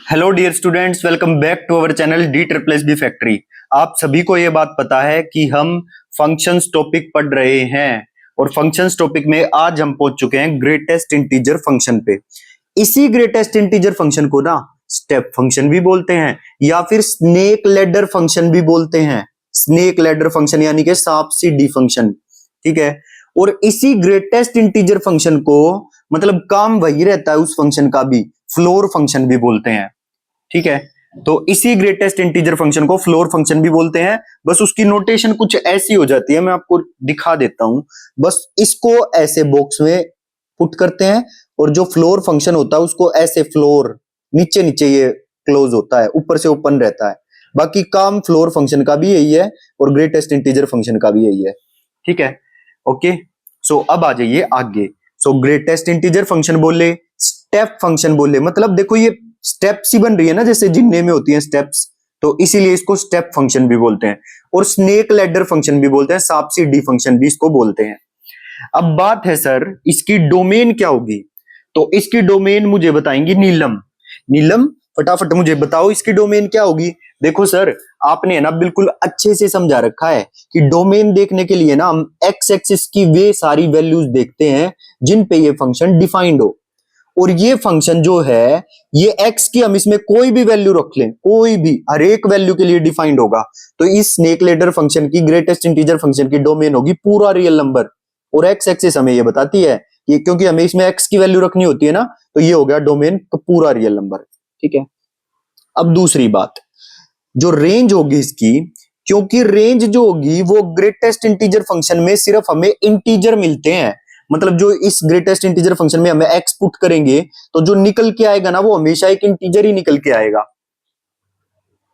Hello dear students, welcome back to our channel D triple S B factory. आप सभी को ये बात पता है कि हम फंक्शंस टॉपिक पढ़ रहे हैं और फंक्शंस टॉपिक में आज हम पहुंच चुके हैं ग्रेटेस्ट इंटीजर फंक्शन पे। इसी ग्रेटेस्ट इंटीजर फंक्शन को ना स्टेप फंक्शन भी बोलते हैं या फिर स्नेक लैडर फंक्शन भी बोलते हैं। स्नेक लैडर फंक्शन यानी कि सांप सीढ़ी फंक्शन, ठीक है। और इसी ग्रेटेस्ट इंटीजर फंक्शन को मतलब काम वही रहता है उस फंक्शन का भी, फ्लोर फंक्शन भी बोलते हैं, ठीक है। तो इसी ग्रेटेस्ट इंटीजर फंक्शन को फ्लोर फंक्शन भी बोलते हैं। बस उसकी नोटेशन कुछ ऐसी हो जाती है, मैं आपको दिखा देता हूं। बस इसको ऐसे बॉक्स में पुट करते हैं और जो फ्लोर फंक्शन होता है उसको ऐसे फ्लोर नीचे नीचे ये क्लोज होता है, ऊपर से ओपन रहता है। बाकी काम फ्लोर फंक्शन का भी यही है और ग्रेटेस्ट इंटीजर फंक्शन का भी यही है, ठीक है। ओके, सो अब आ जाइए आगे। सो ग्रेटेस्ट इंटीजर फंक्शन बोले, स्टेप फंक्शन बोले, मतलब देखो ये स्टेप्स ही बन रही है ना, जैसे जिनने में होती हैं स्टेप्स, तो इसीलिए इसको स्टेप फंक्शन भी बोलते हैं। और स्नेक लैडर फंक्शन भी बोलते हैं, सांप सीढ़ी फंक्शन भी इसको बोलते हैं। अब बात है सर इसकी डोमेन क्या होगी, तो इसकी डोमेन मुझे बताएंगी नीलम। नीलम फटाफट मुझे बताओ इसकी डोमेन क्या होगी। देखो सर, आपने ना बिल्कुल अच्छे से समझा रखा है कि डोमेन देखने के लिए ना हम एक्स एक्सिस की वे सारी वैल्यूज देखते हैं जिन पे ये फंक्शन डिफाइंड हो। और ये फंक्शन जो है ये एक्स की हम इसमें कोई भी वैल्यू रख लें, कोई भी, हर एक वैल्यू के लिए डिफाइंड होगा। तो इस स्नेक लैडर फंक्शन की ग्रेटेस्ट इंटीजर फंक्शन की डोमेन होगी पूरा रियल नंबर। और एक्स एक्सिस हमें ये बताती है कि क्योंकि हमें इसमें एक्स की वैल्यू रखनी होती है ना, तो ये हो गया डोमेन का पूरा रियल नंबर, ठीक है। अब दूसरी बात, जो रेंज होगी इसकी, क्योंकि रेंज जो होगी वो ग्रेटेस्ट इंटीजर फंक्शन में सिर्फ हमें इंटीजर मिलते हैं। मतलब जो इस ग्रेटेस्ट इंटीजर फंक्शन में हमें एक्स पुट करेंगे तो जो निकल के आएगा ना वो हमेशा एक इंटीजर ही निकल के आएगा।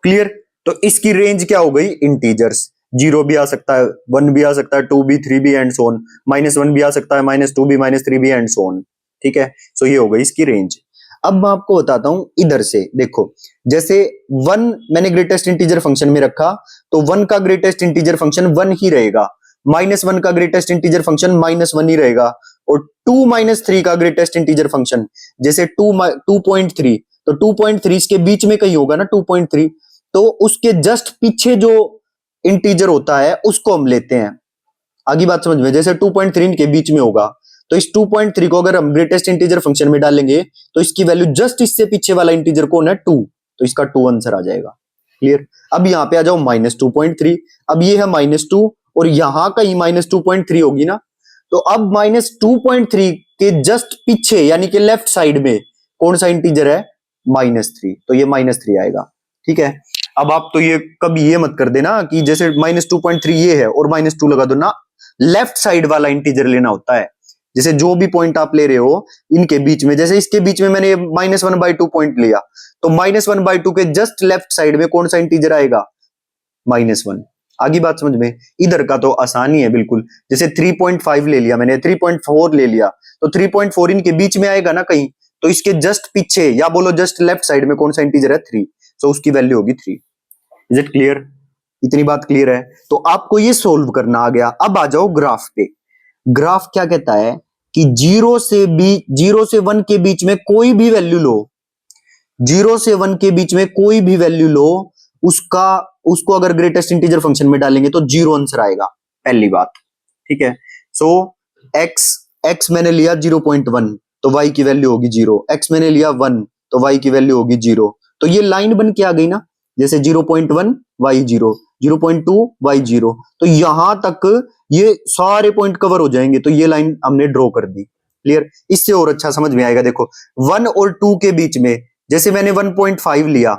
क्लियर? तो इसकी रेंज क्या हो गई? इंटीजर्स। 0 भी आ सकता है, 1 भी आ सकता है, 2 भी, 3 भी एंड सो ऑन, -1 भी आ सकता है, -2 भी, -3 भी एंड सो ऑन, ठीक है। सो ये हो गई इसकी रेंज। अब मैं आपको बताता हूं इधर से, देखो जैसे 1 मैंने ग्रेटेस्ट इंटीजर फंक्शन में रखा तो 1 का ग्रेटेस्ट इंटीजर फंक्शन 1 ही रहेगा, -1 का ग्रेटेस्ट इंटीजर फंक्शन -1 ही रहेगा, और 2 -3 का ग्रेटेस्ट इंटीजर फंक्शन जैसे 2.3, तो 2.3 इसके बीच में कहीं होगा ना 2.3, तो उसके जस्ट पीछे जो इंटीजर होता है उसको हम लेते हैं। आगे बात समझ में, जैसे 2.3 के बीच में होगा तो इस 2.3 को अगर हम ग्रेटेस्ट इंटीजर फंक्शन में डालेंगे तो इसकी वैल्यू जस्ट इससे पीछे वाला इंटीजर कौन है? 2, तो इसका 2 आंसर आ जाएगा। क्लियर? अब यहां पे आ जाओ -2.3, अब ये है -2 और यहां कहीं -2.3 होगी ना, तो अब -2.3 के जस्ट पीछे यानी कि लेफ्ट साइड में कौन सा इंटीजर है? -3, तो ये -3 आएगा, ठीक है। अब आप तो ये कभी ये मत कर देना कि जैसे -2.3 ये है और -2 लगा दो ना, लेफ्ट साइड वाला इंटीजर लेना होता है। जैसे जो भी पॉइंट आप ले रहे हो इनके बीच में, जैसे इसके बीच में मैंने -1/2 पॉइंट लिया, तो -1/2 के जस्ट लेफ्ट साइड में कौन सा इंटीजर आएगा? -1। आगे बात समझ में? इधर का तो आसानी है बिल्कुल, जैसे 3.5 ले लिया मैंने, 3.4 ले लिया, तो 3.4 इनके बीच में आएगा ना कहीं, तो इसके जस्ट पीछे या बोलो जस्ट लेफ्ट साइड में कौन सा इंटीजर है? 3, तो उसकी वैल्यू होगी 3। Is it clear? इतनी बात क्लियर है? तो आपको ये सोल्व करना आ गया। अब आ जाओ ग्राफ पे। ग्राफ क्या कहता है कि 0 से 1 के बीच में कोई भी वैल्यू लो, 0 से 1 के बीच में कोई भी वैल्यू लो, उसको अगर ग्रेटेस्ट इंटीजर फंक्शन में डालेंगे तो 0 आंसर आएगा, पहली बात, ठीक है। सो x मैंने लिया 0.1 तो y की वैल्यू होगी 0, x मैंने लिया 1 तो y की वैल्यू होगी 0, तो ये लाइन बन के आ गई ना, जैसे 0.1 y 0, 0.2 y 0, तो यहां तक ये सारे पॉइंट कवर हो जाएंगे, तो ये लाइन हमने ड्रॉ कर दी। क्लियर? इससे और अच्छा समझ में आएगा। देखो 1 और 2 के बीच में जैसे मैंने 1.5 लिया,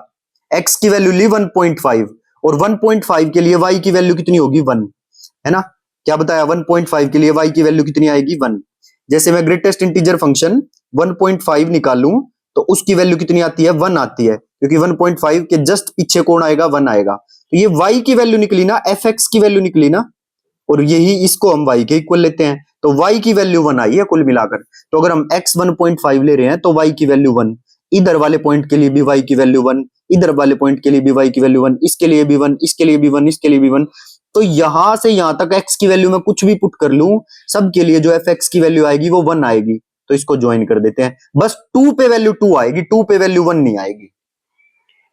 x की वैल्यू ली 1.5 और 1.5 के लिए y की वैल्यू कितनी होगी? 1, है ना। क्या बताया? 1.5 के लिए y की वैल्यू कितनी आएगी? 1। जैसे मैं ग्रेटेस्ट इंटीजर फंक्शन 1.5 निकालूं तो उसकी वैल्यू कितनी आती है? 1 आती है, क्योंकि 1.5 के जस्ट पीछे कौन आएगा? 1 आएगा, तो ये y की वैल्यू निकली ना, fx की वैल्यू निकली ना, और यही इसको हम y के इक्वल लेते हैं, तो y की वैल्यू 1 आई है कुल मिलाकर। तो अगर हम x 1.5 ले रहे हैं तो y की वैल्यू 1, इधर वाले पॉइंट के लिए भी y की वैल्यू 1, इधर वाले पॉइंट के लिए भी y की वैल्यू 1, इसके लिए भी 1, इसके लिए भी 1, इसके लिए भी 1, तो यहां से यहां तक x की वैल्यू में कुछ भी पुट कर लूं, सबके लिए जो fx की वैल्यू आएगी वो 1 आएगी, तो इसको ज्वाइन कर देते हैं। बस 2 पे वैल्यू 2 आएगी, 2 पे वैल्यू 1 नहीं आएगी।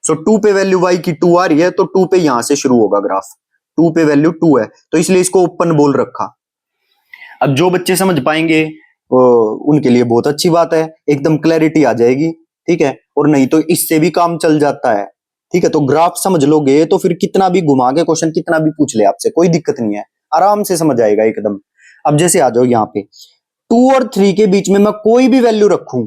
सो 2 पे वैल्यू y की 2 आ रही है तो 2 पे यहां से शुरू होगा ग्राफ, 2 पे वैल्यू 2 है तो इसलिए इसको ओपन बोल रखा। अब जो बच्चे समझ पाएंगे उनके लिए बहुत अच्छी बात है, एकदम क्लैरिटी आ जाएगी, ठीक है। और नहीं तो इससे भी काम चल जाता है, ठीक है। तो ग्राफ समझ लोगे तो फिर कितना भी घुमा के क्वेश्चन कितना भी पूछ ले आपसे कोई दिक्कत नहीं है, आराम से समझ आएगा एकदम। अब जैसे आ जाओ यहाँ पे 2 और 3 के बीच में मैं कोई भी वैल्यू रखूं,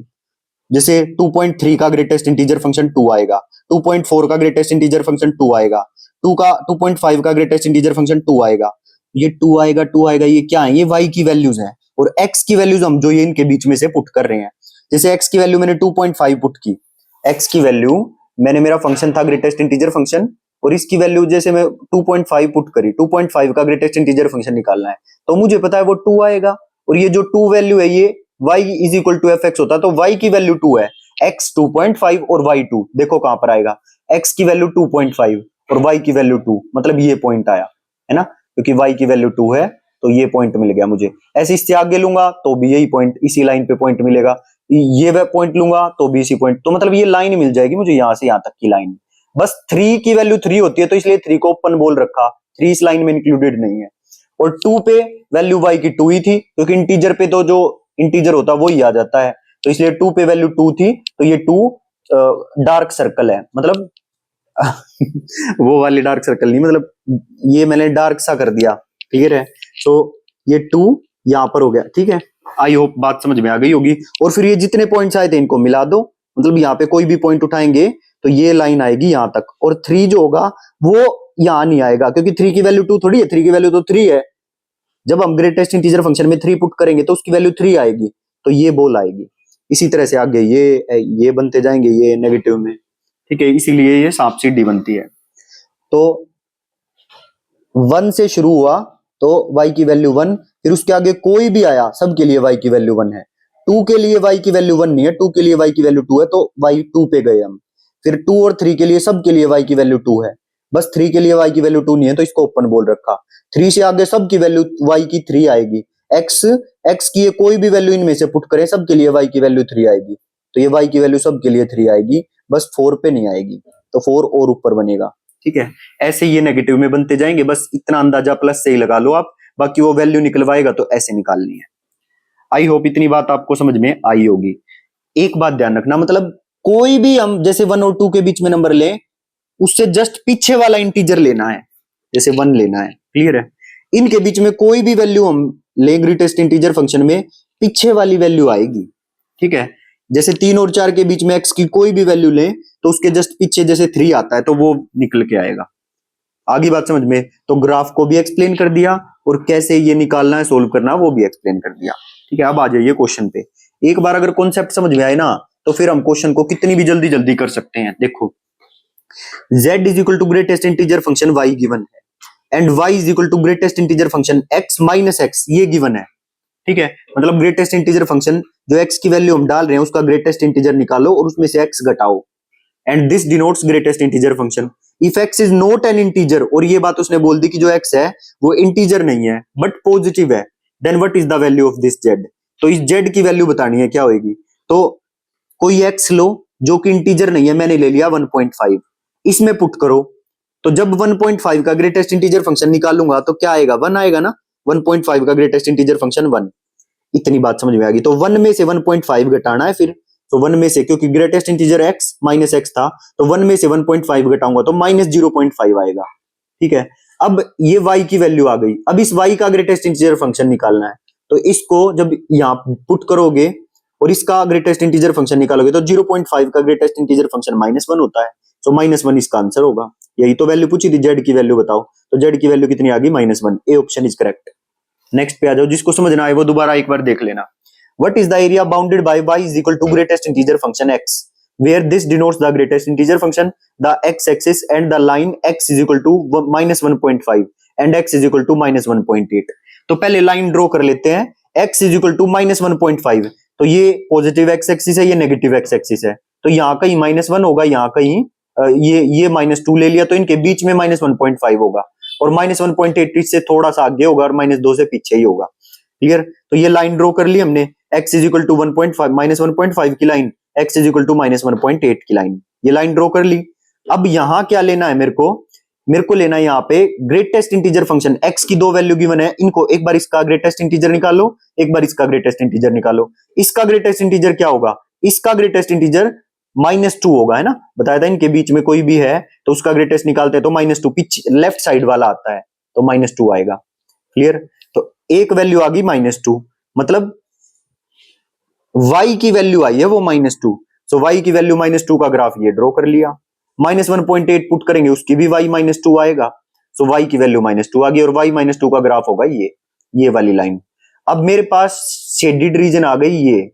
जैसे 2.3 का ग्रेटेस्ट इंटीजर फंक्शन 2 आएगा, 2.4 का ग्रेटेस्ट इंटीजर फंक्शन 2 आएगा, 2.5 का ग्रेटेस्ट इंटीजर फंक्शन 2 आएगा, ये 2 आएगा 2 आएगा, ये क्या है, ये y की वैल्यूज हैं और x की वैल्यूज हम जो ये इनके बीच में से पुट कर रहे हैं। जैसे x की वैल्यू मैंने 2.5 पुट की, x की वैल्यू मैंने, मेरा फंक्शन था ग्रेटेस्ट इंटीजर फंक्शन और इसकी वैल्यू जैसे मैं 2.5 पुट करी, 2.5 का ग्रेटेस्ट इंटीजर फंक्शन निकालना है तो मुझे पता है वो 2 आएगा और ये जो 2 वैल्यू है ये y is equal to F X होता है तो y की वैल्यू 2 है, x 2.5 और y 2, देखो कहां पर आएगा, x की वैल्यू 2.5 और y की वैल्यू 2, मतलब ये पॉइंट आया है ना, क्योंकि y की वैल्यू 2 है तो ये पॉइंट मिल गया मुझे। ऐसे इससे आगे लूंगा तो भी यही पॉइंट, इसी लाइन पे पॉइंट मिलेगा, ये पॉइंट लूंगा तो भी इसी पॉइंट, तो मतलब ये लाइन मिल जाएगी मुझे यहां से यहां तक की लाइन। बस 3 की वैल्यू 3 होती है तो इसलिए 3 को ओपन बोल रखा, 3 इस लाइन में इंक्लूडेड नहीं है। और 2 पे वैल्यू y की 2 ही थी क्योंकि इंटीजर पे तो जो इंटीजर होता है वो ही आ जाता है, तो इसलिए 2 पे वैल्यू 2 थी तो ये 2 डार्क सर्कल है, मतलब वो वाली डार्क सर्कल नहीं, मतलब ये मैंने डार्क सा कर दिया, ठीक है। तो ये 2 यहां पर हो गया, ठीक है। आई होप बात समझ में आ गई होगी। और फिर ये जितने पॉइंट्स आए थे इनको मिला दो, मतलब यहाँ पे कोई भी पॉइंट उठाएंगे तो ये लाइन आएगी यहां तक, और 3 जो होगा वो यहां नहीं आएगा क्योंकि 3 की वैल्यू 2 थोड़ी है, 3 की वैल्यू तो 3 है। जब हम ग्रेटेस्ट इंटीजर फंक्शन में 3 पुट करेंगे तो उसकी वैल्यू 3 आएगी, तो ये बोल आएगी। इसी तरह से आगे ये बनते जाएंगे ये नेगेटिव में, ठीक है, इसीलिए ये सांप सीढ़ी बनती है। तो 1 से शुरू हुआ तो y की वैल्यू 1, फिर उसके आगे कोई भी आया सबके लिए y की वैल्यू 1 है, 2 के लिए y की वैल्यू 1 नहीं है, 2 के लिए y की वैल्यू 2 है तो y 2 पे गए हम। फिर 2 और 3 के लिए सबके लिए y की वैल्यू 2 है, बस 3 के लिए y की वैल्यू 2 नहीं है तो इसको ओपन बोल रखा। 3 से आगे सबकी वैल्यू y की 3 आएगी, x की कोई भी वैल्यू इनमें से पुट करें सबके लिए y की वैल्यू 3 आएगी, तो ये y की वैल्यू सबके लिए 3 आएगी, बस 4 पे नहीं आएगी, तो 4 और ऊपर बनेगा, ठीक है। ऐसे ये नेगेटिव में बनते जाएंगे, बस इतना अंदाजा प्लस से ही लगा लो आप, बाकी वो वैल्यू निकलवाएगा तो ऐसे निकालनी है। आई होप इतनी बात आपको समझ में आई होगी। एक बात ध्यान रखना, मतलब कोई भी हम जैसे 1 और 2 के बीच में नंबर लें उससे जस्ट पीछे वाला इंटीजर लेना है, जैसे 1 लेना है, क्लियर है। इनके बीच में कोई भी वैल्यू हम लें ग्रेटेस्ट इंटीजर फंक्शन में पीछे वाली वैल्यू आएगी, ठीक है। जैसे 3 और 4 के बीच में x की कोई भी वैल्यू लें तो उसके जस्ट पीछे जैसे 3 आता है तो वो निकल के आएगा। आगे बात समझ में, तो ग्राफ को भी एक्सप्लेन कर दिया और कैसे ये निकालना है सोल्व करना वो भी एक्सप्लेन कर दिया, ठीक है। अब आ जाइए क्वेश्चन पे। एक बार अगर कॉन्सेप्ट समझ में आए ना तो फिर हम क्वेश्चन को कितनी भी जल्दी जल्दी कर सकते हैं। देखो z is equal to greatest integer function y given है and y is equal to greatest integer function x minus x, ये गिवन है, ठीक है। मतलब ग्रेटेस्ट इंटीजर फंक्शन जो x की वैल्यू हम डाल रहे हैं उसका ग्रेटेस्ट इंटीजर निकालो और उसमें से x घटाओ, and this denotes greatest integer function if x is not an integer, और ये बात उसने बोल दी कि जो x है वो इंटीजर नहीं है बट पॉजिटिव है, then what is the value of this z, तो इस z की वैल्यू बतानी है क्या होगी। तो कोई x लो जो कि इंटीजर नहीं है, मैंने ले लिया 1.5, इसमें पुट करो, तो जब 1.5 का ग्रेटेस्ट इंटीजर फंक्शन निकालूंगा तो क्या आएगा, 1 आएगा ना, 1.5 का ग्रेटेस्ट इंटीजर फंक्शन 1, इतनी बात समझ में आ गई। तो 1 में से 1.5 घटाना है, फिर तो 1 में से, क्योंकि greatest integer x minus x था तो 1 में से 1.5 घटाऊंगा तो माइनस 0.5 आएगा, ठीक है। अब ये y की वैल्यू आ गई, अब इस y का ग्रेटेस्ट इंटीजर फंक्शन निकालना है, तो इसको जब यहां पुट करोगे और इसका ग्रेटेस्ट इंटीजर फंक्शन निकालोगे तो 0.5 का ग्रेटेस्ट इंटीजर फंक्शन -1 होता है, तो -1 इसका आंसर होगा। यही तो वैल्यू पूछी थी, z की वैल्यू बताओ, तो z की वैल्यू कितनी आ गई, -1, A option is correct. Next पे आ जाओ, जिसको समझना है वो दोबारा एक बार देख लेना। What is the area bounded by y is equal to greatest integer function x, where this denotes the greatest integer function, the x-axis and the line x is equal to -1.5 and x is equal to -1.8। तो पहले line draw कर लेते हैं, x is equal to -1.5, तो ये positive x axis है, ये negative x axis है, तो यहाँ कहीं -1 होगा, यहाँ कहीं ये -2 ले लिया तो इनके बीच में -1.5 होगा, और -1.8 इससे थोड़ा सा आगे होगा और -2 से पीछे ही होगा, क्लियर। तो ये लाइन ड्रॉ कर ली हमने, x इज इक्वल टू 1.5 -1.5 की line, x is equal to -1.8 की लाइन, ये लाइन ड्रॉ कर ली। अब यहां क्या लेना है मेरे को लेना है यहाँ पे ग्रेटेस्ट इंटीजर फंक्शन। एक्स की दो वैल्यू गिवन है, इनको एक बार इसका ग्रेटेस्ट इंटीजर निकालो, एक बार इसका ग्रेटेस्ट इंटीजर निकालो। इसका ग्रेटेस्ट इंटीजर क्या होगा? इसका ग्रेटेस्ट इंटीजर -2 होगा, है ना? बताया था इनके बीच में कोई भी है तो उसका ग्रेटेस्ट निकालते हैं तो -2 पीछे लेफ्ट साइड वाला आता है तो -2 आएगा। क्लियर? तो एक वैल्यू आ गई -2, मतलब y की वैल्यू आई है वो -2। सो y की वैल्यू -2 का ग्राफ ये ड्रॉ कर लिया। -1.8 पुट करेंगे उसकी भी y -2 आएगा। सो y की वैल्यू -2 आ गई और y -2 का ग्राफ होगा ये वाली लाइन। अब मेरे पास शेडेड रीजन आ गई, ये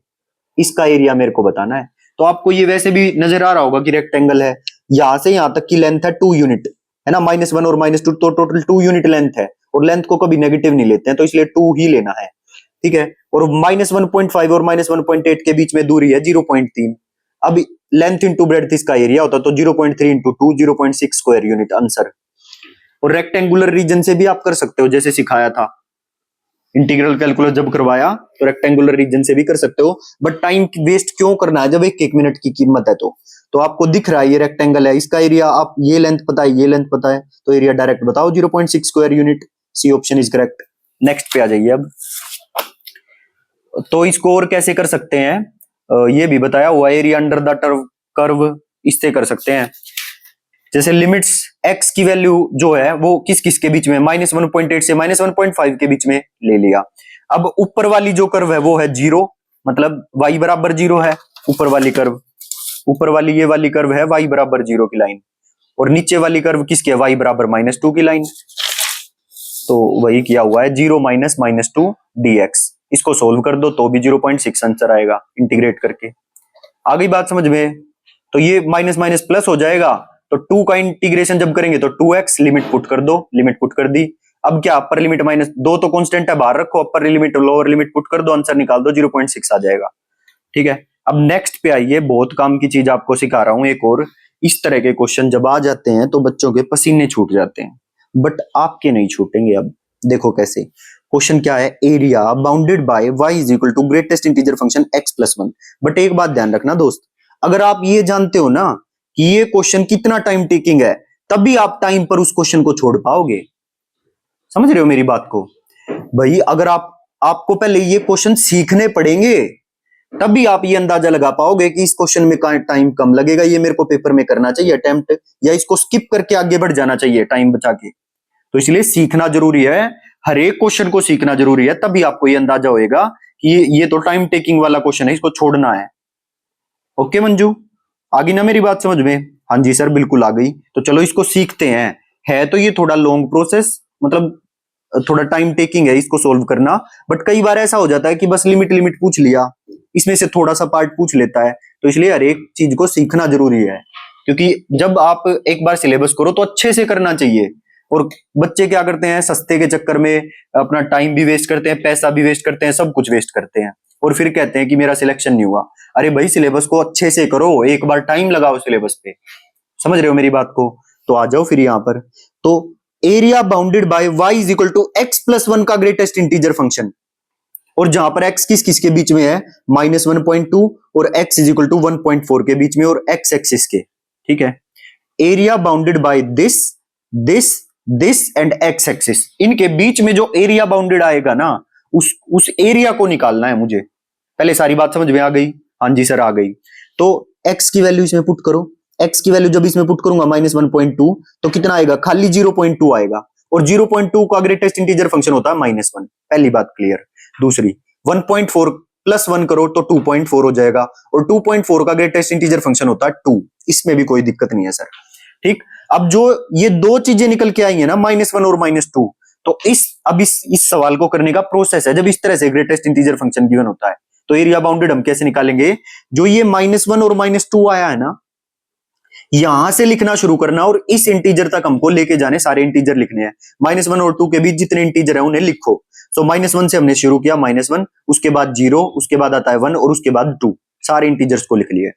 इसका एरिया मेरे को बताना है। तो आपको ये वैसे भी नजर आ रहा होगा कि रेक्टेंगल है, यहां से यहां तक की लेंथ है 2 यूनिट, है ना? -1 और -2 तो टोटल 2 यूनिट लेंथ है, और लेंथ को कभी नेगेटिव नहीं लेते हैं तो इसलिए 2 ही लेना है, ठीक है? और -1.5 और -1.8 के बीच में दूरी है 0.3। अब लेंथ इंटू ब्रेड्थ इसका एरिया होता तो 0.3 इंटू 2 0.6 स्क्वायर यूनिट आंसर। और रेक्टेंगुलर रीजन से भी आप कर सकते हो, जैसे सिखाया था इंटीग्रल कैलकुलस जब करवाया, तो रेक्टेंगुलर रीजन से भी कर सकते हो। बट टाइम वेस्ट क्यों करना है जब एक मिनट की कीमत है? तो आपको दिख रहा है ये रेक्टेंगल है, इसका एरिया, आप ये लेंथ पता है, ये लेंथ पता है, तो एरिया डायरेक्ट बताओ 0.6 square unit. C option is correct. Next पे आ जाइए अब। तो इसको और कैसे कर सकते हैं, ये भी बताया हुआ, एरिया अंडर द कर्व इससे कर सकते हैं। जैसे लिमिट्स x की वैल्यू जो है वो किस किस के बीच में, -1.8 से -1.5 के बीच में ले लिया। अब ऊपर वाली जो कर्व है वो है 0, मतलब y बराबर 0 है ऊपर वाली कर्व, ऊपर वाली ये वाली कर्व है y बराबर 0 की लाइन, और नीचे वाली कर्व किसकी है? y बराबर -2 की लाइन। तो वही किया हुआ है 0 -2 dx। इसको सोल्व कर दो तो भी 0.6 आंसर आएगा इंटीग्रेट करके। आ गई बात समझ में? तो ये माइनस माइनस प्लस हो जाएगा, तो 2 का इंटीग्रेशन जब करेंगे तो 2x, लिमिट पुट कर दो, लिमिट पुट कर दी। अब क्या अपर लिमिट -2 तो कांस्टेंट है, बाहर रखो, upper limit lower limit put कर दो, आंसर निकाल दो, 0.6 आ जाएगा। ठीक है, अब नेक्स्ट पे आइए, बहुत काम की चीज आपको सिखा रहा हूं एक और। इस तरह के क्वेश्चन जब आ जाते हैं तो बच्चों के पसीने छूट जाते हैं, बट आपके नहीं छूटेंगे। अब देखो कैसे। क्वेश्चन क्या है? Area bounded by y is equal to greatest integer function x+1। But एक बात ध्यान रखना दोस्त, अगर आप ये जानते हो ना कि ये क्वेश्चन कितना टाइम टेकिंग है, तभी आप टाइम पर उस क्वेश्चन को छोड़ पाओगे। समझ रहे हो मेरी बात को? भाई अगर आपको पहले ये क्वेश्चन सीखने पड़ेंगे, तभी आप ये अंदाजा लगा पाओगे कि इस क्वेश्चन में टाइम कम लगेगा, ये मेरे को पेपर में करना चाहिए अटेम्प्ट, या इसको स्किप करके आगे बढ़ जाना चाहिए टाइम बचा के। तो इसलिए सीखना जरूरी है, हर एक क्वेश्चन को सीखना जरूरी है, तभी आपको ये अंदाजा होएगा कि ये तो टाइम टेकिंग वाला क्वेश्चन है, इसको छोड़ना है। ओके मंजू, आ गई ना मेरी बात समझ में? हाँ जी सर बिल्कुल आ गई। तो चलो इसको सीखते हैं। है तो ये थोड़ा लॉन्ग प्रोसेस, मतलब थोड़ा टाइम टेकिंग है इसको सोल्व करना, बट कई बार ऐसा हो जाता है कि बस लिमिट लिमिट पूछ लिया, इसमें से थोड़ा सा पार्ट पूछ लेता है। तो इसलिए हर एक चीज को सीखना जरूरी है, क्योंकि जब आप एक बार सिलेबस करो तो अच्छे से करना चाहिए। और बच्चे क्या करते हैं, सस्ते के चक्कर में अपना टाइम भी वेस्ट करते हैं, पैसा भी वेस्ट करते हैं, सब कुछ वेस्ट करते हैं, और फिर कहते हैं कि मेरा सिलेक्शन नहीं हुआ। अरे भाई सिलेबस को अच्छे से करो, एक बार टाइम लगाओ सिलेबस पे। समझ रहे हो मेरी बात को? तो आ जाओ फिर यहां पर। तो area bounded by y is equal to x+1 का ग्रेटेस्ट इंटीजर फंक्शन, और जहां पर x किस किस के बीच में है, -1.2 और x इज इक्वल टू 1.4 के बीच में, और x एक्सिस के। ठीक है, area bounded by this this this and x axis, इनके बीच में जो एरिया बाउंडेड आएगा ना, उस एरिया को निकालना है मुझे। पहले सारी बात समझ में आ गई? हाँ जी सर आ गई। तो x की वैल्यू इसमें पुट करो, x की वैल्यू जब इसमें पुट करूंगा -1.2 तो कितना आएगा? खाली 0.2 आएगा, और 0.2 का ग्रेटेस्ट इंटीजर फंक्शन होता है -1। पहली बात क्लियर। दूसरी 1.4 + 1 करो तो 2.4 हो जाएगा, और 2.4 का ग्रेटेस्ट इंटीजर फंक्शन होता है 2। इसमें भी कोई दिक्कत नहीं है सर। ठीक, अब जो ये दो चीजें निकल के आई है ना, -1 और -2, तो इस सवाल को करने का प्रोसेस है। जब इस तरह से ग्रेटेस्ट इंटीजर फंक्शन गिवन होता है तो एरिया बाउंडेड हम कैसे निकालेंगे? जो ये -1 और -2 आया है ना, यहां से लिखना शुरू करना, और इस इंटीजर तक हमको लेके जाने, सारे इंटीजर लिखने हैं। -1 और 2 के बीच जितने इंटीजर है उन्हें लिखो। सो -1 से हमने शुरू किया, -1, उसके बाद 0, उसके बाद आता है 1, और उसके बाद 2, सारे इंटीजर्स को लिख लिए।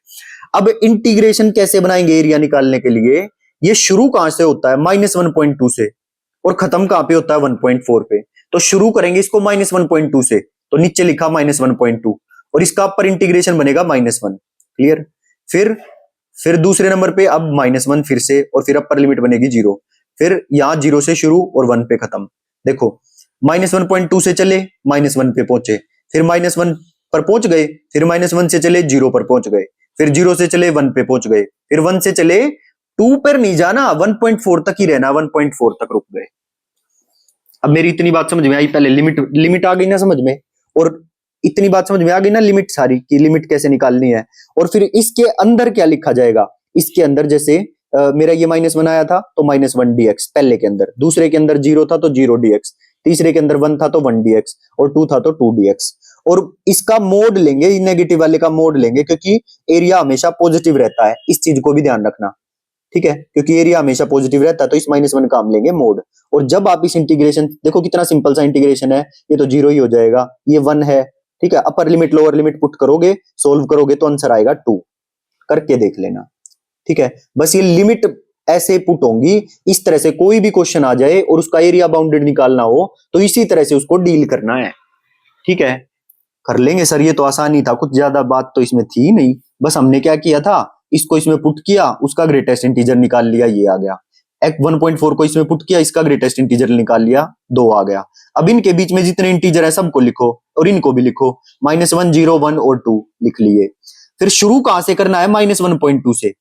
अब इंटीग्रेशन कैसे बनाएंगे एरिया निकालने के लिए? ये शुरू कहां से होता है? -1.2 से, और खत्म कहां पे होता है? 1.4 पे। तो शुरू करेंगे इसको -1.2 से, तो नीचे लिखा -1.2, और इसका अपर इंटीग्रेशन बनेगा -1। क्लियर? फिर दूसरे नंबर पे अब -1 फिर से, और फिर अपर लिमिट बनेगी 0, फिर यहाँ 0 से शुरू और 1 पे खत्म। देखो -1.2 से चले -1 पे पहुंचे, फिर -1 पर पहुंच गए, फिर -1 से चले 0 पर पहुंच गए, फिर 0 से चले 1 पे पहुंच गए, फिर 1 से चले 2 पर नहीं जाना, 1.4 तक ही रहना, 1.4 तक रुक गए। अब मेरी इतनी बात समझ में आई, पहले लिमिट आ गई ना समझ में, और इतनी बात समझ में आ गई ना लिमिट सारी की लिमिट कैसे निकालनी है। और फिर इसके अंदर क्या लिखा जाएगा, इसके अंदर जैसे मेरा ये -1 आया था तो -1 dx पहले के अंदर, दूसरे के अंदर 0 था तो 0 dx, तीसरे के अंदर 1 था तो 1 dx, और 2 था तो 2 dx। और इसका मोड लेंगे, नेगेटिव वाले का मोड लेंगे, क्योंकि एरिया हमेशा पॉजिटिव रहता है, इस चीज को भी ध्यान रखना, ठीक है, क्योंकि एरिया हमेशा पॉजिटिव रहता है, तो इस -1 का हम लेंगे मोड। और जब आप इस इंटीग्रेशन, देखो कितना सिंपल सा इंटीग्रेशन है, ये तो 0 ही हो जाएगा, ये 1 है, ठीक है, upper limit lower limit put करोगे, सोल्व करोगे तो आंसर आएगा 2, करके देख लेना, ठीक है। बस ये लिमिट ऐसे पुट होंगी, इस तरह से कोई भी क्वेश्चन आ जाए और उसका एरिया बाउंडेड निकालना हो तो इसी तरह से उसको डील करना है, ठीक है। कर लेंगे सर, ये तो आसान ही था, कुछ ज्यादा बात तो इसमें थी नहीं, बस हमने क्या किया था, इसको इसमें पुट किया, उसका ग्रेटेस्ट इंटीजर निकाल लिया, ये आ गया। 1.4 को इसमें पुट किया, इसका ग्रेटेस्ट इंटीजर निकाल लिया, 2 आ गया। अब इनके बीच में जितने इंटीजर है सबको लिखो, और इनको भी लिखो, -1, 0, 1 और 2 लिख लिए। फिर शुरू कहां से करना है, -1.2 से,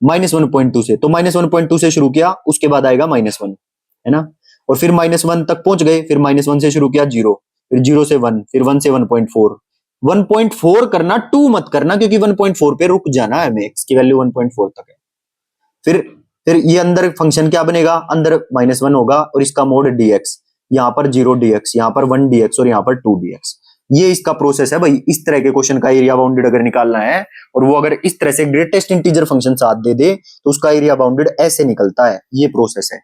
-1.2 से, तो -1.2 से शुरू किया, उसके बाद आएगा -1, है ना। और फिर -1 तक पहुंच गए, फिर -1 से शुरू किया 0, फिर 0 से 1, फिर 1 से 1.4, 1.4 करना, 2 मत करना, क्योंकि 1.4 पे रुक जाना है, हमें x की वैल्यू 1.4 तक है। फिर ये अंदर फंक्शन क्या बनेगा, अंदर -1 होगा और इसका मोड dx, यहाँ पर 0 dx, यहाँ पर 1 dx और यहाँ पर 2 dx। ये इसका प्रोसेस है भाई, इस तरह के क्वेश्चन का एरिया बाउंडेड अगर निकालना है, और वो अगर इस तरह से ग्रेटेस्ट इंटीजर फंक्शन साथ दे दे तो उसका एरिया बाउंडेड ऐसे निकलता है, ये प्रोसेस है।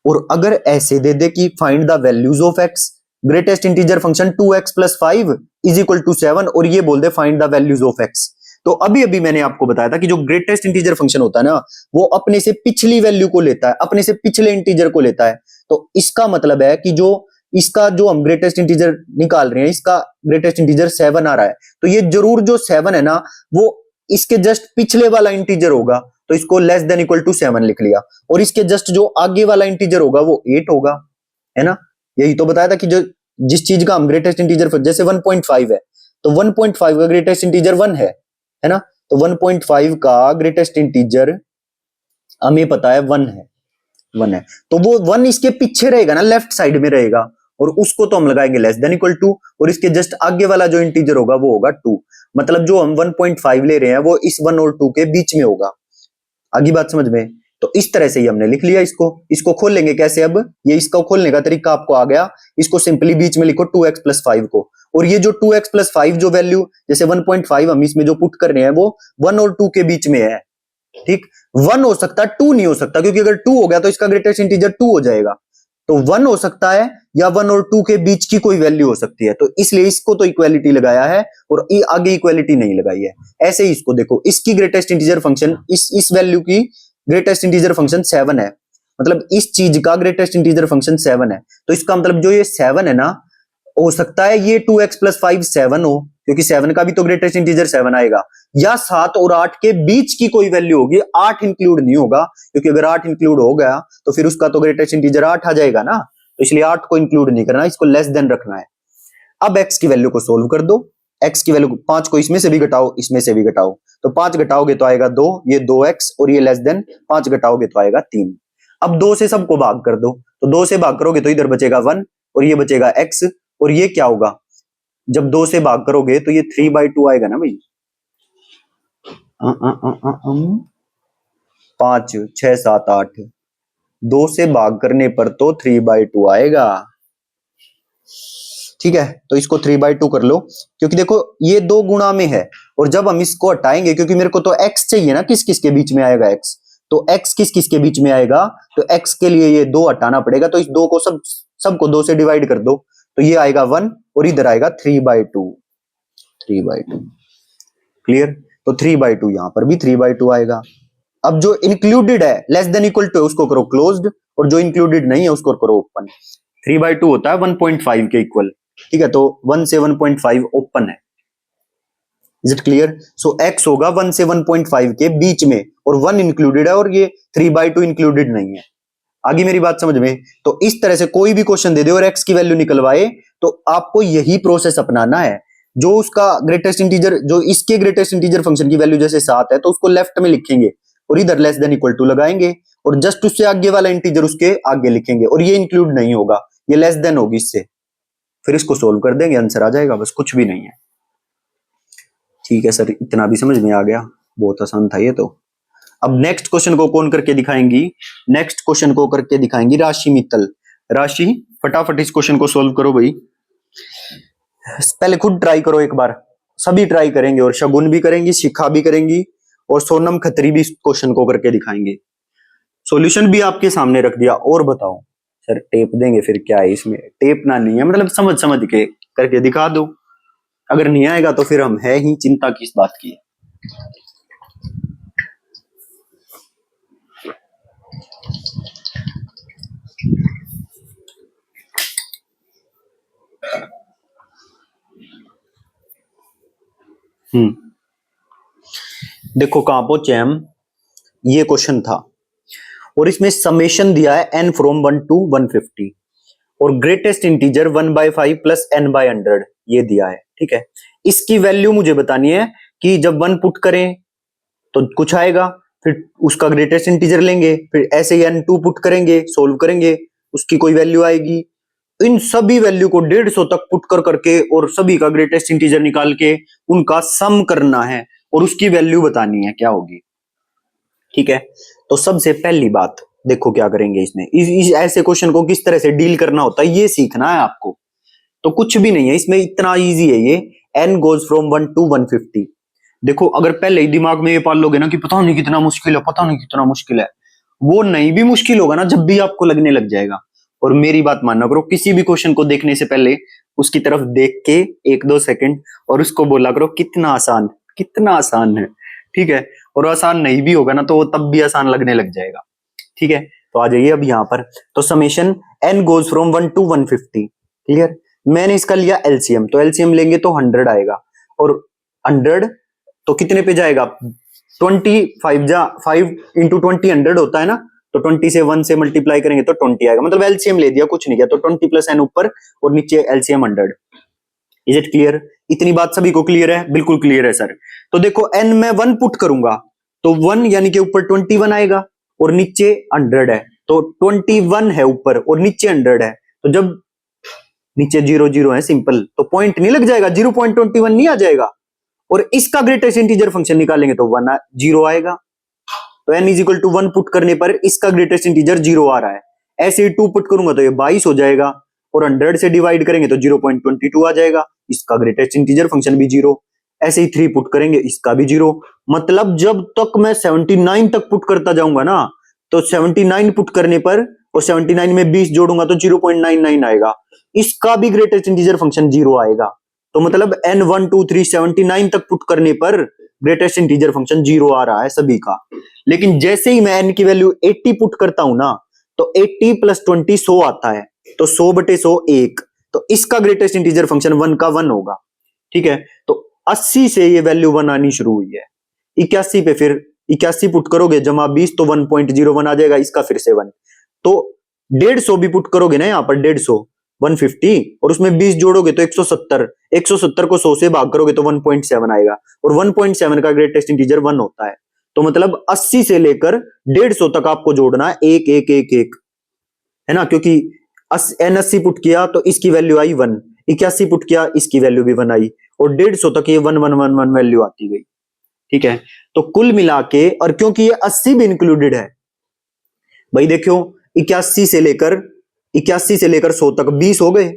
और अगर ऐसे दे दे कि find the values of x, greatest integer function 2x + 5 = 7, और ये बोल they find the values of x, तो अभी अभी मैंने आपको बताया था कि जो ग्रेटेस्ट इंटीजर फंक्शन होता है ना, वो अपने से पिछली वैल्यू को लेता है, अपने से पिछले इंटीजर को लेता है। तो इसका मतलब है कि जो इसका जो हम ग्रेटेस्ट इंटीजर निकाल रहे हैं, इसका ग्रेटेस्ट इंटीजर 7 आ रहा है, तो ये जरूर जो 7 है ना, वो इसके जस्ट पिछले वाला इंटीजर होगा, तो इसको <= 7 लिख लिया, और इसके जस्ट जो आगे वाला इंटीजर होगा वो 8 होगा, है ना। यही तो बताया था कि जो जिस चीज का हम ग्रेटेस्ट इंटीजर, जैसे 1.5 है, तो 1.5 का ग्रेटेस्ट इंटीजर 1 है ना, तो 1.5 का ग्रेटेस्ट इंटीजर हमें पता है 1 है, तो वो 1 इसके पीछे रहेगा ना, लेफ्ट साइड में रहेगा, और उसको तो हम लगाएंगे <= और इसके जस्ट आगे वाला जो इंटीजर होगा वो होगा 2, मतलब जो हम 1.5 ले रहे हैं वो इस 1 और 2 के बीच में होगा। आगे बात समझ में, तो इस तरह से ही हमने लिख लिया इसको खोल लेंगे कैसे, अब ये इसको खोलने का तरीका आपको आ गया, इसको सिंपली बीच में लिखो 2x + 5 को, और ये जो 2x + 5 जो वैल्यू, जैसे 1.5 हम इसमें जो पुट कर रहे हैं वो 1 और 2 के बीच में है, ठीक। 1 हो सकता है, 2 नहीं हो सकता, क्योंकि अगर 2 हो गया तो इसका ग्रेटेस्ट इंटीजर 2 हो जाएगा, तो 1 हो सकता है या 1 और 2 के बीच की कोई वैल्यू हो सकती है, तो इसलिए इसको तो इक्वालिटी लगाया है और आगे इक्वालिटी नहीं लगाई है। ऐसे ही इसको देखो, इसकी ग्रेटेस्ट इंटीजर फंक्शन, इस वैल्यू की ग्रेटेस्ट इंटीजर फंक्शन 7 है, मतलब इस चीज का ग्रेटेस्ट इंटीजर फंक्शन 7 है, तो इसका मतलब जो ये 7 है ना, हो सकता है ये 2x + 5 7 हो, क्योंकि 7 का भी तो ग्रेटेस्ट इंटीजर 7 आएगा, या 7 और 8 के बीच की कोई वैल्यू होगी, 8 इंक्लूड नहीं होगा, क्योंकि अगर 8 इंक्लूड हो गया तो फिर उसका तो ग्रेटेस्ट इंटीजर 8 आ जाएगा ना, तो इसलिए 8 को इंक्लूड नहीं करना, इसको लेस देन रखना है। अब x की वैल्यू को सोल्व कर दो, x की वैल्यू 5 को इसमें से भी घटाओ, इसमें से भी घटाओ, तो 5 घटाओगे तो आएगा 2, ये 2x, और ये लेस देन 5 घटाओगे तो आएगा 3। अब 2 से सबको भाग कर दो, तो 2 से भाग करोगे तो इधर बचेगा 1 और ये बचेगा x, और ये क्या होगा, जब 2 से भाग करोगे तो ये 3/2 आएगा ना भाई, 5 6 7 8, 2 से भाग करने पर तो 3/2 आएगा, ठीक है। तो इसको 3/2 कर लो, क्योंकि देखो ये 2 गुणा में है, और जब हम इसको हटाएंगे, क्योंकि मेरे को तो x चाहिए ना, किस किस के बीच में आएगा x, तो x किस किस के बीच में आएगा, तो x के लिए ये 2 हटाना पड़ेगा, तो इस 2 को सबको 2 से डिवाइड कर दो, तो ये आएगा 1 और इधर आएगा 3/2, क्लियर। तो 3/2 यहां पर भी 3/2 आएगा। अब जो इंक्लूडेड है <= उसको करो क्लोज्ड, और जो इंक्लूडेड नहीं है उसको करो ओपन। 3/2 होता है 1.5 के इक्वल, ठीक है, तो 1 से 1.5 ओपन है, is it clear? So x होगा 1 से 1.5 के बीच में और 1 इंक्लूडेड है और ये 3/2 इंक्लूडेड नहीं है। आगे मेरी बात समझ में? तो इस तरह से कोई भी क्वेश्चन दे दे और x की वैल्यू निकलवाए तो आपको यही प्रोसेस अपनाना है। जो उसका ग्रेटेस्ट इंटीजर, जो इसके ग्रेटेस्ट इंटीजर फंक्शन की वैल्यू जैसे 7 है तो उसको लेफ्ट में लिखेंगे और इधर लेस देन इक्वल टू लगाएंगे और जस्ट उससे आगे वाला इंटीजर उसके आगे लिखेंगे और ये इंक्लूड नहीं होगा, ये लेस देन होगी इससे, फिर इसको सोल्व कर देंगे, आंसर आ जाएगा, बस कुछ भी नहीं है। ठीक है सर, इतना भी समझ में आ गया, बहुत आसान था ये तो। अब नेक्स्ट क्वेश्चन को कौन करके दिखाएंगी? नेक्स्ट क्वेश्चन को करके दिखाएंगी राशि मित्तल। राशि, फटाफट इस क्वेश्चन को सोल्व करो भाई, पहले खुद ट्राई करो एक बार, सभी ट्राई करेंगे और शगुन भी करेंगी, शिखा भी करेंगी और सोनम खत्री भी इस क्वेश्चन को करके दिखाएंगे। सॉल्यूशन भी आपके सामने रख दिया और बताओ सर टेप देंगे फिर क्या है इसमें? टेप ना नहीं है, मतलब समझ समझ के करके दिखा दो, अगर नहीं आएगा तो फिर हम है ही, चिंता किस बात की है। देखो कहां पहुंचे हम, ये क्वेश्चन था और इसमें समेशन दिया है n फ्रॉम 1 to 150 और ग्रेटेस्ट इंटीजर 1/5 प्लस n/100 ये दिया है। ठीक है, इसकी वैल्यू मुझे बतानी है कि जब 1 पुट करें तो कुछ आएगा, फिर उसका ग्रेटेस्ट इंटीजर लेंगे, फिर ऐसे ही n2 पुट करेंगे, सोल्व करेंगे, उसकी कोई वैल्यू आएगी। इन सभी वैल्यू को 150 तक पुट कर करके और सभी का ग्रेटेस्ट इंटीजर निकाल के उनका सम करना है और उसकी वैल्यू बतानी है क्या होगी। ठीक है, तो सबसे पहली बात देखो क्या करेंगे इसमें, इस ऐसे क्वेश्चन को किस तरह से डील करना होता है ये सीखना है आपको। तो कुछ भी नहीं है इसमें, इतना इजी है ये, n गोज फ्रॉम 1 to 150। देखो अगर पहले ही दिमाग में ये पाल लोगे ना कि पता नहीं कितना मुश्किल है, पता नहीं कितना मुश्किल है, वो नहीं भी मुश्किल होगा ना, जब भी आपको लगने लग जाएगा। और मेरी बात मानना करो, किसी भी क्वेश्चन को देखने से पहले उसकी तरफ देख के 1-2 सेकंड और उसको बोला करो कितना आसान, कितना आसान है। ठीक है, और आसान नहीं भी होगा ना तो वो तब भी आसान लगने लग जाएगा। ठीक है, तो आ जाइए अब यहाँ पर, तो summation n goes from 1 to 150। Clear, मैंने इसका लिया एलसीएम, तो एलसीएम लेंगे तो 100 आएगा और 100 तो कितने पे जाएगा, 25 जा 5 इंटू 20 100 होता है ना, तो 20 से 1 से मल्टीप्लाई करेंगे तो 20 आएगा, मतलब एलसीएम ले दिया, कुछ नहीं किया, तो 20 प्लस n ऊपर और नीचे एलसीएम 100। Is it clear? इतनी बात सभी को क्लियर है? बिल्कुल क्लियर है सर। तो देखो n में 1 पुट करूंगा तो 1 यानी कि ऊपर 21 आएगा और नीचे 100 है, तो 21 है ऊपर और नीचे 100 है, तो जब नीचे 0 0 है सिंपल, तो पॉइंट नहीं लग जाएगा, 0.21 नहीं आ जाएगा। और इसका ग्रेटेस्ट इंटीजर फंक्शन निकालेंगे तो 0 आएगा, तो n is equal to 1 put करने पर इसका ग्रेटेस्ट इंटीजर 0 आ रहा है। ऐसे ही 2 पुट करूंगा तो ये 22 हो जाएगा और 100 से डिवाइड करेंगे तो 0.22 आ जाएगा, इसका ग्रेटेस्ट इंटीजर फंक्शन भी 0। ऐसे ही 3 पुट करेंगे, इसका भी 0। मतलब जब तक मैं 79 तक पुट करता जाऊंगा ना, तो 79 पुट करने पर और 79 में 20 जोड़ूंगा तो 0.99 आएगा, इसका भी ग्रेटेस्ट इंटीजर फंक्शन 0 आएगा। तो मतलब n 1 2 3 79 तक पुट करने पर ग्रेटेस्ट इंटीजर फंक्शन 0 आ रहा है सभी का। लेकिन जैसे ही मैं n की वैल्यू 80 पुट करता हूं ना, तो 80 प्लस 20 100 आता है, तो 100/100 1, तो इसका ग्रेटेस्ट इंटीजर फंक्शन 1 का 1 होगा। ठीक है, तो 80 से ये वैल्यू 1 आनी शुरू हुई है, 81 पे फिर 81 पुट करोगे जमा 20 तो 1.01 आ जाएगा, इसका फिर से 1, तो 150 भी पुट करोगे ना यहाँ पर 150 150 और उसमें 20 जोड़ोगे तो 170, 170 को 100 से भाग करोगे तो 1.7 आएगा और 1.7 का ग्रेटेस्ट इंटीजर 1 होता है। तो मतलब 80 से लेकर 150 तक आपको जोड़ना है 1 1 1 1, है ना, क्योंकि n 80 पुट किया तो इसकी वैल्यू आई 1, 81 पुट किया इसकी वैल्यू भी 1 आई और 150 तक ये 1 1 1 1 वैल्यू आती गई। ठीक है, तो कुल मिला के, और क्योंकि ये 80 भी इंक्लूडेड है भाई, देखो 81 से लेकर 100 तक 20 हो गए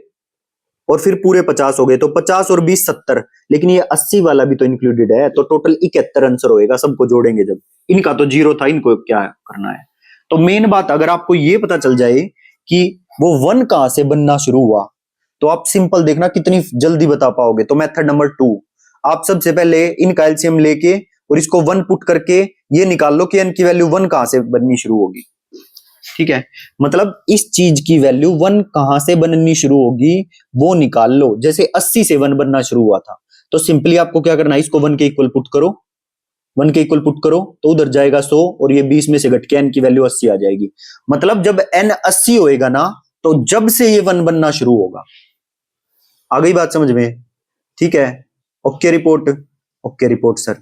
और फिर पूरे 50 हो गए, तो 50 और 20 70, लेकिन ये 80 वाला भी तो इंक्लूडेड है, तो टोटल 71 आंसर होएगा सबको जोड़ेंगे जब। इनका तो 0 था, इनको क्या करना है। तो मेन बात अगर आपको ये पता चल जाए कि वो 1 कहां से बनना शुरू हुआ, तो आप सिंपल देखना कितनी जल्दी बता पाओगे। तो मेथड नंबर 2, आप सबसे पहले इनका एलसीएम लेके और इसको 1 पुट करके ये निकाल लो कि n की वैल्यू 1 कहां से बननी शुरू होगी। ठीक है, मतलब इस चीज की वैल्यू 1 कहां से बननी शुरू होगी वो निकाल लो। जैसे 80 से 1 बनना शुरू हुआ था, तो तो सिंपली आपको क्या करना है, इसको 1 के इक्वल पुट करो, 1 के इक्वल पुट करो तो उधर जाएगा 100 और ये 20 में से घट के n की वैल्यू 80 आ जाएगी। मतलब जब n 80 होएगा ना तो जब से ये 1 बनना शुरू होगा। आ गई बात समझ में? ठीक है, okay report, okay report sir.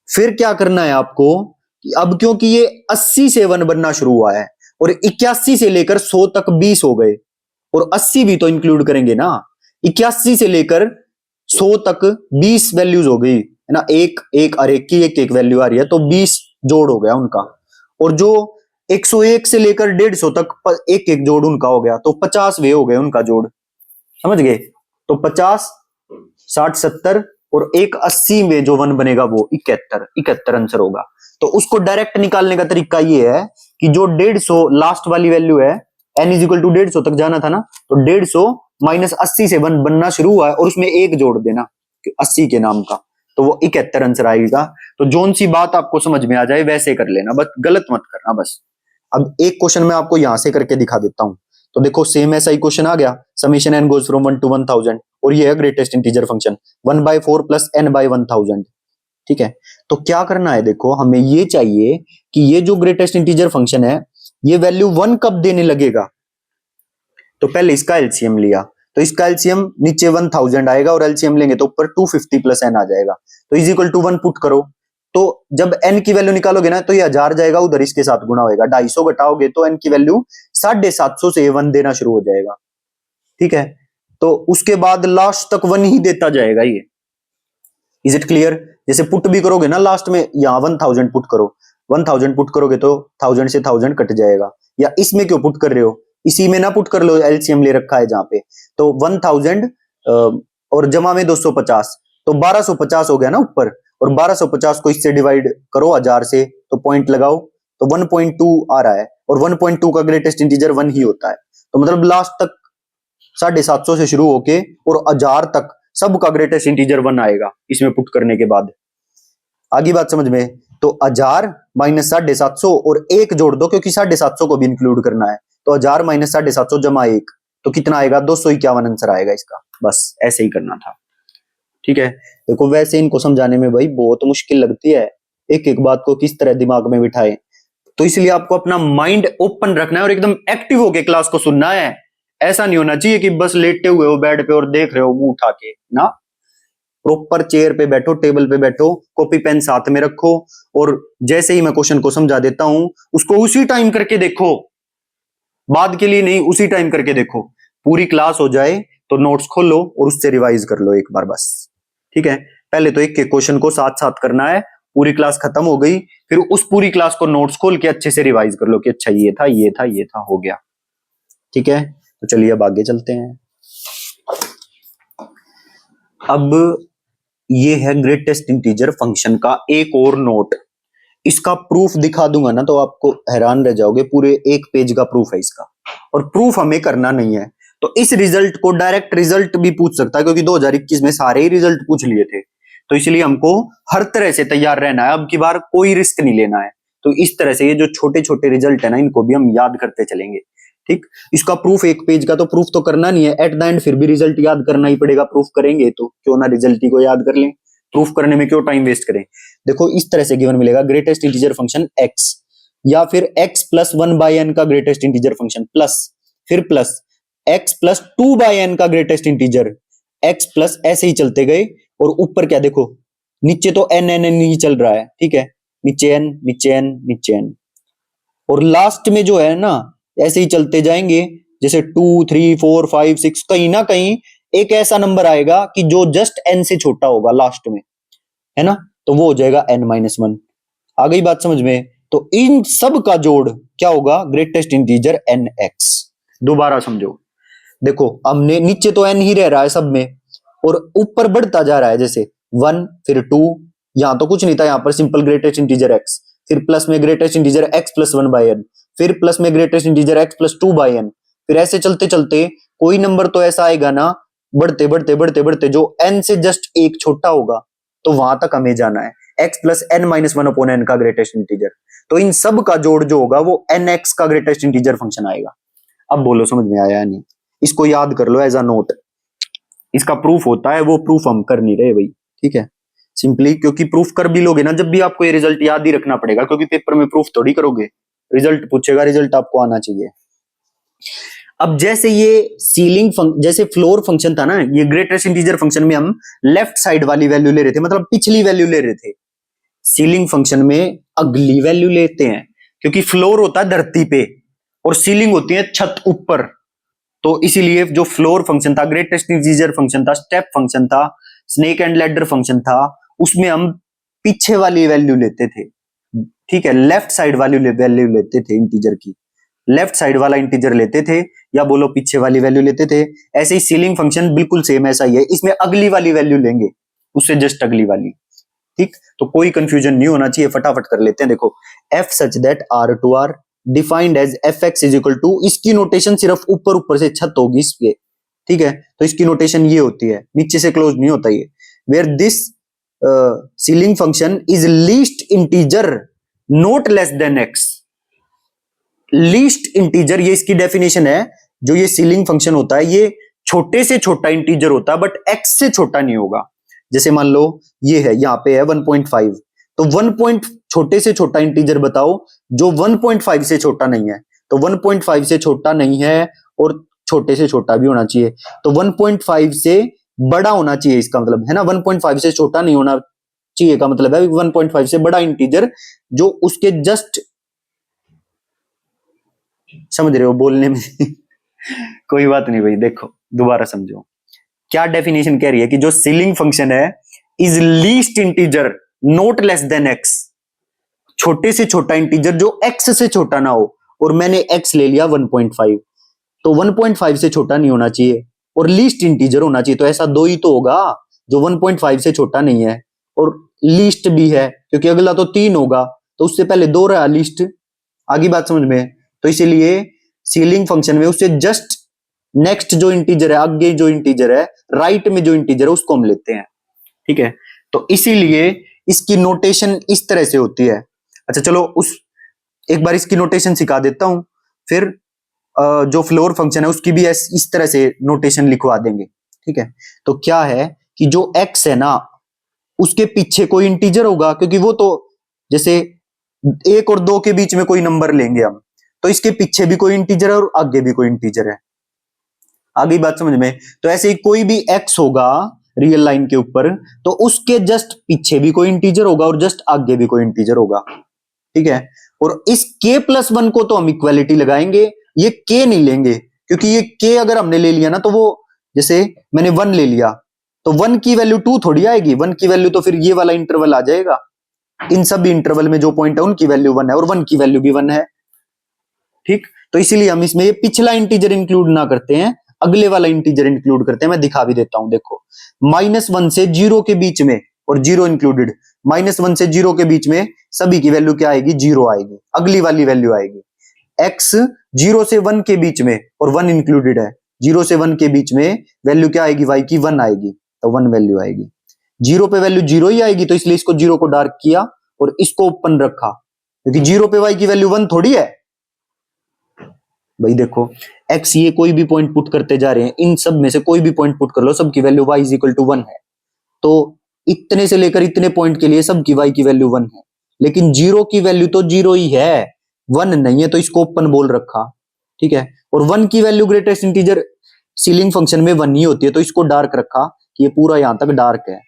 फिर क्या करना है आपको कि अब क्योंकि ये 80 से 1 बनना शुरू हुआ है और 81 से लेकर 100 तक 20 हो गए और 80 भी तो इंक्लूड करेंगे ना, 81 से लेकर 100 तक 20 वैल्यूज हो गई है ना, एक एक और एक की एक एक वैल्यू आ रही है तो 20 जोड़ हो गया उनका। और जो 101 से लेकर 150 तक एक एक जोड़ उनका हो गया तो 50 वे हो गए उनका जोड़, समझ गए? तो 50, 60, 70 और एक 80 में जो 1 बनेगा वो 71 आंसर होगा। तो उसको डायरेक्ट निकालने का तरीका ये है कि जो 150 लास्ट वाली वैल्यू है, n इज इक्वल टू 150 तक जाना था ना, तो 150 माइनस 80 से 1 बनना शुरू हुआ है और उसमें एक जोड़ देना 80 के नाम का, तो वो 71 आंसर आएगा। तो जोन सी बात आपको समझ में आ जाए वैसे कर लेना, बस गलत मत करना बस। अब एक क्वेश्चन मैं आपको यहां से करके दिखा देता हूं। तो देखो सेम ऐसा ही क्वेश्चन आ गया, summation n goes from 1 to 1000 और ये है greatest integer function 1/4 plus n/1000। ठीक है, तो क्या करना है, देखो हमें ये चाहिए कि ये जो ग्रेटेस्ट इंटीजर फंक्शन है ये वैल्यू 1 कब देने लगेगा। तो पहले इसका एलसीएम लिया, तो इसका एलसीएम नीचे 1000 आएगा और एलसीएम लेंगे तो ऊपर 250 प्लस n आ जाएगा, तो इज इक्वल टू 1 पुट करो। तो जब n की वैल्यू निकालोगे ना तो ये 1000 जाएगा उधर इसके साथ गुणा होएगा, 250 घटाओगे तो n की वैल्यू 750 से 1 देना शुरू हो जाएगा। ठीक है, तो उसके बाद लास्ट तक 1 ही देता जाएगा ये। Is it clear? जैसे पुट भी करोगे ना लास्ट में, यहां 1000 पुट करो, 1000 पुट करोगे तो 1000 से 1000 कट जाएगा, या इसमें क्यों पुट कर रहे हो, इसी में ना पुट कर लो, एलसीएम ले रखा है जहां पे। तो 1000 और जमा में 250 तो 1250 हो गया ना ऊपर, और 1250 को इससे डिवाइड करो 1000 से तो पॉइंट लगाओ तो 1.2 आ रहा है, और 1.2 का ग्रेटेस्ट इंटीजर 1 ही होता है। तो मतलब लास्ट तक 750 से शुरू होके और 1000 तक सबका ग्रेटेस्ट इंटीजर 1 आएगा इसमें पुट करने के बाद। आगे बात समझ में? तो 1000 माइनस 750 और एक जोड़ दो क्योंकि 750 को भी इंक्लूड करना है, तो 1000 माइनस 750 जमा 1 तो कितना आएगा, 251 आंसर आएगा इसका। बस ऐसे ही करना था। ठीक है, देखो वैसे इनको समझाने में भाई बहुत मुश्किल लगती है, एक एक बात को किस तरह दिमाग में बिठाए, तो इसलिए आपको अपना माइंड ओपन रखना है और एकदम एक्टिव होके क्लास को सुनना है। ऐसा नहीं होना चाहिए कि बस लेटे हुए हो बेड पे और देख रहे हो मुंह उठा के ना, प्रॉपर चेयर पे बैठो, टेबल पे बैठो, कॉपी पेन साथ में रखो और जैसे ही मैं क्वेश्चन को समझा देता हूं उसको उसी टाइम करके देखो, बाद के लिए नहीं, उसी टाइम करके देखो। पूरी क्लास हो जाए तो नोट्स खोलो और उससे रिवाइज कर लो एक बार बस। ठीक है, पहले तो एक एक क्वेश्चन को साथ साथ करना है, पूरी क्लास खत्म हो गई फिर उस पूरी क्लास को नोट्स खोल के अच्छे से रिवाइज कर लो कि अच्छा ये था ये था ये था, हो गया। ठीक है, तो चलिए अब आगे चलते हैं। अब ये है ग्रेटेस्ट इंटीजर फंक्शन का एक और नोट, इसका प्रूफ दिखा दूंगा ना तो आपको हैरान रह जाओगे, पूरे एक पेज का प्रूफ है इसका, और प्रूफ हमें करना नहीं है। तो इस रिजल्ट को डायरेक्ट रिजल्ट भी पूछ सकता है क्योंकि 2021 में सारे ही रिजल्ट पूछ लिए थे, तो इसलिए हमको हर तरह से तैयार रहना है, अब की बार कोई रिस्क नहीं लेना है। तो इस तरह से ये जो छोटे छोटे रिजल्ट है ना इनको भी हम याद करते चलेंगे। ठीक, इसका प्रूफ एक पेज का, तो प्रूफ तो करना नहीं है, एट द एंड फिर भी रिजल्ट याद करना ही पड़ेगा, प्रूफ करेंगे तो क्यों ना रिजल्ट ही को याद कर लें, प्रूफ करने में क्यों टाइम वेस्ट करें। देखो इस तरह से गिवन मिलेगा ग्रेटेस्ट इंटीजर फंक्शन x, या फिर x प्लस 1/n का ग्रेटेस्ट इंटीजर फंक्शन प्लस, फिर प्लस x प्लस 2/n का ग्रेटेस्ट इंटीजर, x प्लस ऐसे ही चलते गए, और ऊपर क्या देखो नीचे तो n n n ही चल रहा है। ठीक है, नीचे n नीचे n नीचे n, और लास्ट में जो है ना ऐसे ही चलते जाएंगे, जैसे 2 3 4 5 6 कहीं ना कहीं एक ऐसा नंबर आएगा कि जो जस्ट n से छोटा होगा लास्ट में, है ना, तो वो हो जाएगा n-1। आ गई बात समझ में? तो इन सब का जोड़ क्या होगा, ग्रेटेस्ट इंटीजर nx। दोबारा समझो, देखो हमने नीचे तो n ही रह रहा है सब में और ऊपर बढ़ता जा रहा है, जैसे 1 फिर 2, यहां तो कुछ नहीं था, यहां पर सिंपल ग्रेटेस्ट इंटीजर x, फिर प्लस में greatest integer x plus 1/n, फिर प्लस में greatest integer x plus 2/n, फिर ऐसे चलते चलते कोई नंबर तो ऐसा आएगा ना बढ़ते बढ़ते बढ़ते बढ़ते जो n से जस्ट एक छोटा होगा, तो वहां तक हमें जाना है, x प्लस n-1/n का ग्रेटेस्ट इंटीजर। तो इन सब का जोड़ जो होगा वो nx का ग्रेटेस्ट इंटीजर फंक्शन आएगा। अब बोलो समझ में आया नहीं? इसको याद कर लो एज अ नोट, इसका प्रूफ होता है, वो प्रूफ हम कर नहीं रहे भाई, ठीक है, सिंपली क्योंकि प्रूफ कर भी लोगे ना, जब भी आपको ये रिजल्ट याद ही रखना पड़ेगा, क्योंकि पेपर में प्रूफ थोड़ी करोगे, रिजल्ट पूछेगा, रिजल्ट आपको आना चाहिए। अब जैसे ये जैसे फ्लोर फंक्शन था ना, ये ग्रेटेस्ट इंटीजर फंक्शन में हम लेफ्ट साइड वाली वैल्यू ले रहे थे, मतलब पिछली वैल्यू ले रहे थे। सीलिंग फंक्शन में अगली वैल्यू लेते हैं, क्योंकि फ्लोर होता है धरती पे और सीलिंग होती है छत ऊपर। तो इसीलिए जो फ्लोर फंक्शन था, ग्रेटेस्ट इंटीजर फंक्शन था, स्टेप फंक्शन था, स्नेक एंड लैडर फंक्शन था, उसमें हम पीछे वाली वैल्यू लेते थे। ठीक है, लेफ्ट साइड वाली वैल्यू लेते थे इंटीजर की, लेफ्ट साइड वाला इंटीजर लेते थे, या बोलो पीछे वाली वैल्यू लेते थे। ऐसे ही सीलिंग फंक्शन बिल्कुल सेम ऐसा ही है, इसमें अगली वाली वैल्यू लेंगे, उससे जस्ट अगली वाली। ठीक, तो कोई कंफ्यूजन नहीं होना चाहिए, फटाफट कर लेते हैं। देखो, F such that R to R defined as F X is equal to, इसकी नोटेशन सिर्फ ऊपर ऊपर से छत होगी इसके, ठीक है, तो इसकी नोटेशन ये होती है, नीचे से क्लोज नहीं होता ये। Where this ceiling function is least integer not less than X. Least integer, ये इसकी डेफिनेशन है, जो ये सीलिंग फंक्शन होता है ये छोटे से छोटा इंटीजर होता है, बट एक्स से छोटा नहीं होगा। जैसे मान लो ये है, यहाँ पे है 1.5, तो 1 छोटे से छोटा इंटीजर बताओ जो 1.5 से छोटा नहीं है। तो 1.5 से छोटा नहीं है और छोटे से छोटा भी होना चाहिए, तो 1.5 से बड़ा होना चाहिए, इसका मतलब है ना। 1.5 से छोटा नहीं होना चाहिए का मतलब है 1.5 से बड़ा इंटीजर, जो उसके जस्ट, समझ रहे हो बोलने में कोई बात नहीं भाई, देखो दोबारा समझो क्या डेफिनेशन कह रही है, कि जो सीलिंग फंक्शन है is least integer not less than x, छोटे से छोटा इंटीजर जो एक्स से छोटा ना हो, और मैंने एक्स ले लिया 1.5, तो 1.5 से छोटा नहीं होना चाहिए और लीस्ट इंटीजर होना चाहिए। तो ऐसा दो ही तो होगा, जो 1.5 से छोटा नहीं है और लीस्ट भी है, क्योंकि अगला तो 3 होगा, तो उससे पहले 2 रहा लीस्ट। आगे बात समझ में? तो इसीलिए सीलिंग फंक्शन में उससे जस्ट नेक्स्ट जो इंटीजर है, आगे जो इंटीजर है, राइट में जो इंटीजर है, उसको हम लेते हैं। ठीक है, तो इसीलिए इसकी नोटेशन इस तरह से होती है। अच्छा चलो, एक बार इसकी नोटेशन सिखा देता हूं, फिर जो फ्लोर फंक्शन है उसकी भी इस तरह से नोटेशन लिखवा देंगे। ठीक है, तो क्या है कि जो x है ना, उसके पीछे कोई इंटीजर होगा, क्योंकि वो तो जैसे 1 और 2 के बीच में कोई नंबर लेंगे हम, तो इसके पीछे भी कोई इंटीजर है और आगे भी कोई इंटीजर है। आगे बात समझ में? तो ऐसे ही कोई भी x होगा रियल लाइन के ऊपर, तो उसके जस्ट पीछे भी कोई इंटीजर होगा और जस्ट आगे भी कोई इंटीजर होगा। ठीक है, और इस k+1 को तो हम इक्वालिटी लगाएंगे, ये k नहीं लेंगे, क्योंकि ये k अगर हमने ले लिया ना, तो वो जैसे मैंने 1 ले लिया, तो 1 की वैल्यू 2 थोड़ी आएगी, 1 की वैल्यू तो फिर ये वाला इंटरवल आ जाएगा। इन सभी इंटरवल में जो पॉइंट है उनकी वैल्यू 1 है और 1 की वैल्यू भी 1 है। ठीक, तो इसीलिए हम इसमें ये पिछला इंटीजर इंक्लूड ना करते हैं, अगले वाला इंटीजर इंक्लूड करते हैं। मैं दिखा भी देता हूं, देखो -1 से 0 के बीच में, और 0 इंक्लूडेड, -1 से 0 के बीच में सभी की वैल्यू क्या आएगी? 0 आएगी, अगली वाली वैल्यू आएगी। x 0 से 1 के बीच में, और 1 इंक्लूडेड है, 0 से 1 के बीच में वैल्यू क्या आएगी? y की 1 आएगी, तो 1 वैल्यू आएगी। 0 पे वैल्यू 0 ही आएगी, तो इसलिए इसको 0 को डार्क किया और इसको ओपन रखा, क्योंकि 0 पे y की वैल्यू 1 थोड़ी है भाई। देखो x, ये कोई भी पॉइंट पुट करते जा रहे हैं, इन सब में से कोई भी पॉइंट पुट कर लो, सबकी value y is equal to 1 है। तो इतने से लेकर इतने पॉइंट के लिए सबकी y की वैल्यू 1 है, लेकिन 0 की वैल्यू तो 0 ही है, 1 नहीं है, तो इसको ओपन बोल रखा। ठीक है, और 1 की value greatest integer ceiling function में 1 ही होती है, तो इसको डार्क रखा कि ये पूरा यहां तक डार्क है।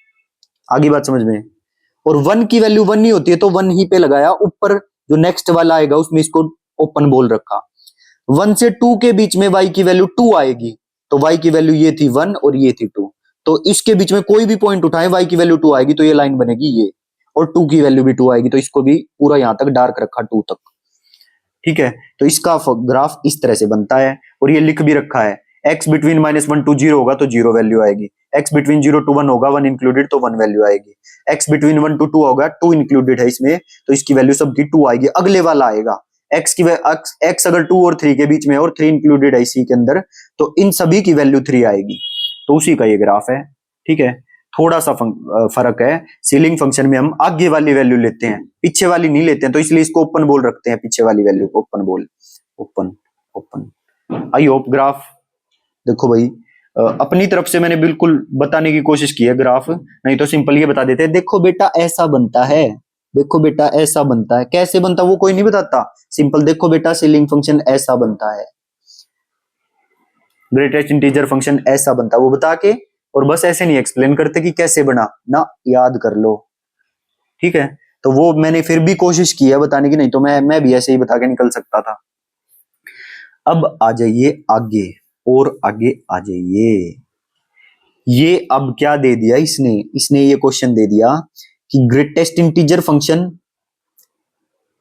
आगे बात समझ में? और 1 की वैल्यू 1 ही होती है, तो 1 ही पे लगाया, ऊपर जो नेक्स्ट वाला आएगा उसमें इसको ओपन बोल रखा। 1 से 2 के बीच में y की वैल्यू 2 आएगी, तो y की वैल्यू ये थी 1 और ये थी 2, तो इसके बीच में कोई भी पॉइंट उठाए y की वैल्यू 2 आएगी, तो ये लाइन बनेगी ये, और 2 की वैल्यू भी 2 आएगी, तो इसको भी पूरा यहां तक डार्क रखा 2 तक। ठीक है, तो इसका ग्राफ इस तरह से बनता है, और ये लिख भी रखा है, x बिटवीन -1 to 0 होगा तो 0 वैल्यू आएगी, x बिटवीन 0 to 1 होगा 1 इंक्लूडेड, तो 1 वैल्यू आएगी, x बिटवीन 1 to 2 होगा 2 इंक्लूडेड है इसमें, तो इसकी वैल्यू सबकी 2 आएगी। अगले वाला आएगा x अगर 2 और 3 के बीच में और 3 इंक्लूडेड है इसी के अंदर, तो इन सभी की वैल्यू 3 आएगी। तो उसी का ये ग्राफ है। ठीक है, थोड़ा सा फर्क है, सीलिंग फंक्शन में हम आगे वाली वैल्यू लेते हैं, पीछे वाली नहीं लेते हैं, तो इसलिए इसको ओपन बोल रखते हैं, पीछे वाली वैल्यू को ओपन बोल, open open. I hope graph, देखो भाई अपनी तरफ से मैंने बिल्कुल बताने की कोशिश की है ग्राफ, नहीं तो सिंपल ये बता देते हैं, देखो बेटा ऐसा बनता है, देखो बेटा ऐसा बनता है। कैसे बनता वो कोई नहीं बताता, सिंपल देखो बेटा सीलिंग फंक्शन ऐसा बनता है, ग्रेटेस्ट इंटीजर फंक्शन ऐसा बनता है, वो बता के और बस ऐसे नहीं एक्सप्लेन करते कि कैसे बना ना, याद कर लो। ठीक है, तो वो मैंने फिर भी कोशिश की है बताने की, नहीं तो मैं भी ऐसे ही बता के निकल सकता था। अब आ जाइए आगे, और आगे आ जाइए। ये अब क्या दे दिया इसने, इसने ये क्वेश्चन दे दिया कि greatest integer function,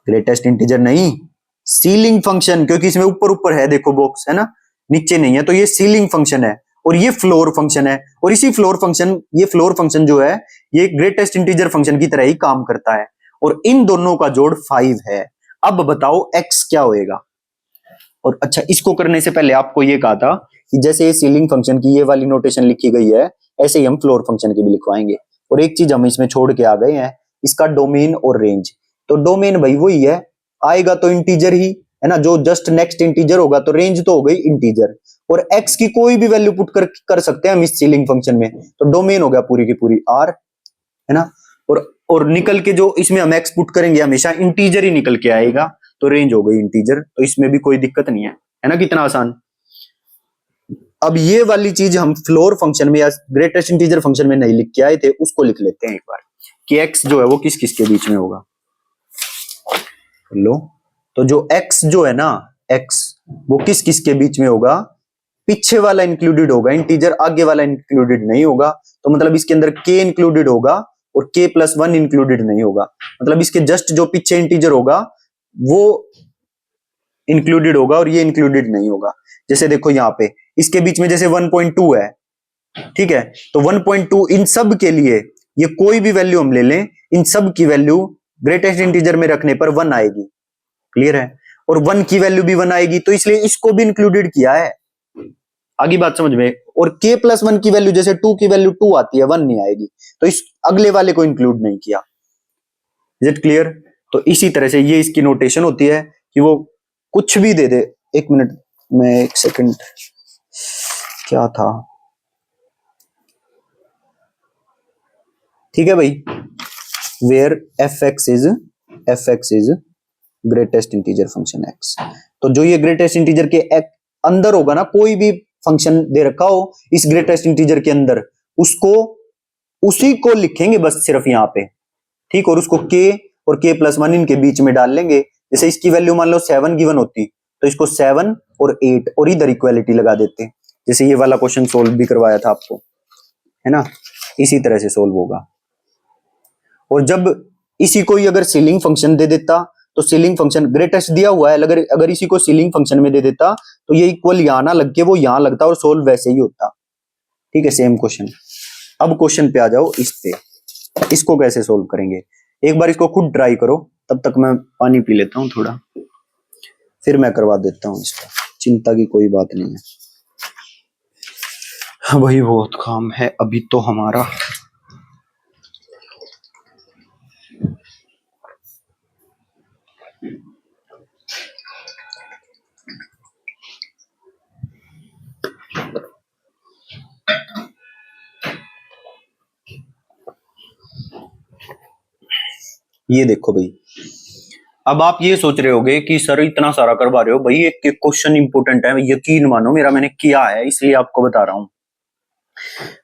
greatest integer नहीं सीलिंग फंक्शन, क्योंकि इसमें ऊपर ऊपर है देखो बॉक्स है ना, नीचे नहीं है, तो ये सीलिंग फंक्शन है और ये फ्लोर फंक्शन है, और इसी फ्लोर फंक्शन, ये फ्लोर फंक्शन जो है ये ग्रेटेस्ट इंटीजर फंक्शन की तरह ही काम करता है, और इन दोनों का जोड़ 5 है। अब बताओ x क्या होएगा। और अच्छा, इसको करने से पहले आपको ये कहा था कि जैसे ये सीलिंग फंक्शन की ये वाली नोटेशन लिखी गई है, ऐसे ही हम फ्लोर फंक्शन की भी लिखवाएंगे। और एक चीज हम इसमें छोड़ के आ गए हैं, इसका डोमेन और रेंज। तो डोमेन भाई वही है, आएगा तो इंटीजर ही है ना, जो जस्ट नेक्स्ट इंटीजर होगा, तो रेंज तो हो गई इंटीजर, और x की कोई भी वैल्यू पुट कर सकते हैं हम इस सीलिंग फंक्शन में, तो डोमेन हो गया पूरी की पूरी r है ना। और निकल के जो इसमें हम x पुट करेंगे हमेशा इंटीजर ही निकल के आएगा, तो रेंज हो गई इंटीजर, तो इसमें भी कोई दिक्कत नहीं है ना, कितना आसान। अब ये वाली चीज हम फ्लोर फंक्शन में या ग्रेटेस्ट इंटीजर फंक्शन में नहीं लिख के आए थे, उसको लिख लेते हैं एक बार कि x जो है वो किस किस के बीच में होगा। लो, तो जो x जो है ना, x वो किस किस के बीच में होगा, पीछे वाला इंक्लूडेड होगा इंटीजर, आगे वाला इंक्लूडेड नहीं होगा, तो मतलब इसके अंदर k इंक्लूडेड होगा और k+1 इंक्लूडेड नहीं होगा, मतलब इसके जस्ट जो पीछे इंटीजर होगा वो इंक्लूडेड होगा और ये इंक्लूडेड नहीं होगा। जैसे देखो यहाँ पे इसके बीच में जैसे 1.2 है, ठीक है, तो 1.2 इन सब के लिए ये कोई भी वैल्यू हम ले लें, इन सब की वैल्यू ग्रेटेस्ट इंटीजर में रखने पर 1 आएगी, क्लियर है, और 1 की वैल्यू भी 1 आएगी, तो इसलिए इसको भी इंक्लूडेड किया है। आगे बात समझ में। और k+1 की वैल्यू जैसे 2 की वैल्यू 2 आती है, 1 नहीं आएगी, तो इस अगले वाले को इंक्लूड नहीं किया। Is it clear. तो इसी तरह से ये इसकी नोटेशन होती है कि वो कुछ भी दे दे। एक मिनट में, एक सेकंड, क्या था, ठीक है भाई, where fx is greatest integer function x, तो जो ये ग्रेटेस्ट इंटीजर के अंदर होगा ना, कोई भी फंक्शन दे रखा हो इस ग्रेटेस्ट इंटीजर के अंदर, उसको उसी को लिखेंगे बस सिर्फ यहाँ पे, ठीक, और उसको k और k+1 इनके बीच में डाल लेंगे। जैसे इसकी वैल्यू मान लो 7 गिवन होती, तो इसको 7 और 8 और इधर इक्वालिटी लगा देते, जैसे ये वाला क्वेश्चन सोल्व भी करवाया था आपको, है ना, इसी तरह से सोल्व होगा। और जब इसी को ही अगर सीलिंग फंक्शन दे देता, तो सीलिंग फंक्शन ग्रेटेस्ट दिया हुआ है, अगर इसी को सीलिंग फंक्शन में दे देता, तो ये इक्वल यहां ना लग के वो यहां लगता और सोल्व वैसे ही होता। ठीक है, सेम क्वेश्चन। अब क्वेश्चन पे आ जाओ, इस पे, इसको कैसे सोल्व करेंगे, एक बार इसको खुद ट्राई करो, तब तक मैं पानी पी लेता हूं थोड़ा, फिर मैं करवा देता हूं इसका, चिंता की कोई बात नहीं है। वही बहुत काम है अभी तो हमारा। ये देखो भाई, अब आप ये सोच रहे होगे कि सर इतना सारा करवा रहे हो भाई, एक एक क्वेश्चन इंपोर्टेंट है, यकीन मानो मेरा मैंने किया है इसलिए आपको बता रहा हूं,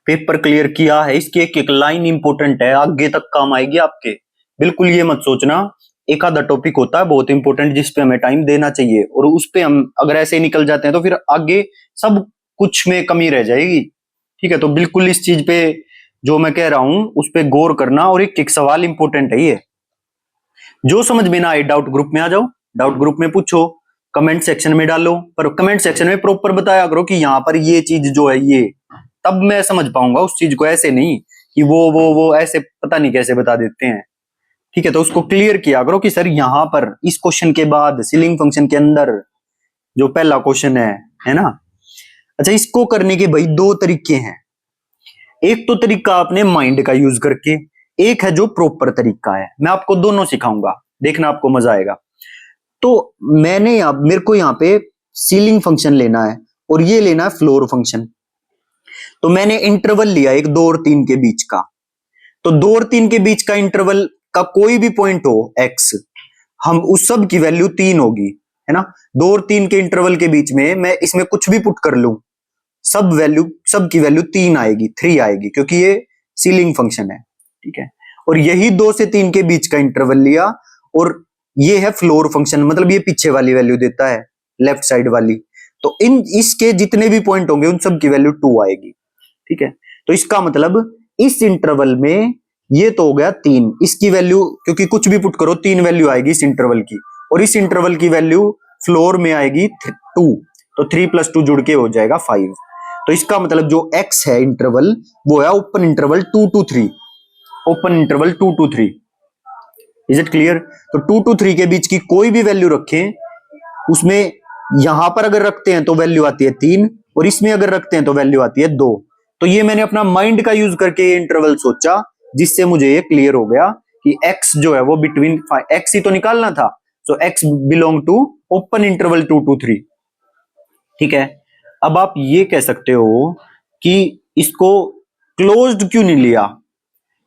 पेपर क्लियर किया है, इसकी एक एक लाइन इंपोर्टेंट है, आगे तक काम आएगी आपके। बिल्कुल ये मत सोचना एक आधा टॉपिक होता है बहुत इंपॉर्टेंट जिसपे हमें टाइम देना चाहिए, और उस पे हम अगर ऐसे निकल जाते हैं तो फिर आगे सब कुछ में कमी रह जाएगी। ठीक है, तो बिल्कुल इस चीज पे जो मैं कह रहा हूं उस पे गौर करना, और एक एक सवाल इंपॉर्टेंट है ये। जो समझ में ना आए डाउट ग्रुप में आ जाओ, डाउट ग्रुप में पूछो, कमेंट सेक्शन में डालो, पर कमेंट सेक्शन में प्रॉपर बताया करो कि यहाँ पर ये चीज जो है ये, तब मैं समझ पाऊंगा उस चीज को, ऐसे नहीं कि वो ऐसे पता नहीं कैसे बता देते हैं। ठीक है, तो उसको क्लियर किया करो कि सर यहाँ पर इस क्वेश्चन के बाद सीलिंग फंक्शन के अंदर जो पहला क्वेश्चन है ना। अच्छा, इसको करने के भाई दो तरीके हैं, एक तो तरीका आपने माइंड का यूज करके, एक है जो प्रॉपर तरीका है, मैं आपको दोनों सिखाऊंगा, देखना आपको मजा आएगा। तो मेरे को यहाँ पे सीलिंग फंक्शन लेना है और ये लेना है फ्लोर फंक्शन। तो मैंने इंटरवल लिया एक 2 और 3 के बीच का, तो 2 और 3 के बीच का इंटरवल का कोई भी पॉइंट हो x, हम उस सब की वैल्यू 3 होगी, है ना। 2 और 3 के इंटरवल के बीच में मैं इसमें कुछ भी पुट कर लूं, सब की वैल्यू 3 आएगी, 3 आएगी, क्योंकि ये सीलिंग फंक्शन है, ठीक है। और यही 2 से 3 के बीच का इंटरवल लिया, और ये है फ्लोर फंक्शन, मतलब ये पीछे वाली वैल्यू देता है, लेफ्ट साइड वाली। तो इसके जितने भी पॉइंट होंगे उन सब की वैल्यू 2 आएगी, ठीक है। तो इसका मतलब इस इंटरवल में ये तो हो गया 3, इसकी वैल्यू क्योंकि कुछ भी पुट करो 3 वैल्यू आएगी इस इंटरवल की, और इस इंटरवल की वैल्यू फ्लोर में आएगी 2, तो 3 + 2 जुड़ के हो जाएगा 5। तो इसका मतलब जो x है इंटरवल, वो है open interval 2 to 3, open interval 2 to 3। Is it clear? तो 2 to 3 के बीच की कोई भी वैल्यू रखें, उसमें यहां पर अगर रखते हैं तो वैल्यू आती है 3, और इसमें अगर रखते हैं तो वैल्यू आती है 2। तो ये मैंने अपना माइंड का यूज करके ये इंटरवल सोचा, जिससे मुझे ये क्लियर हो गया कि x जो है वो बिटवीन x ही तो निकालना था, so x belong to open interval 2 to 3, ठीक है। अब आप ये कह सकते हो कि इसको क्लोज्ड क्यों नहीं लिया,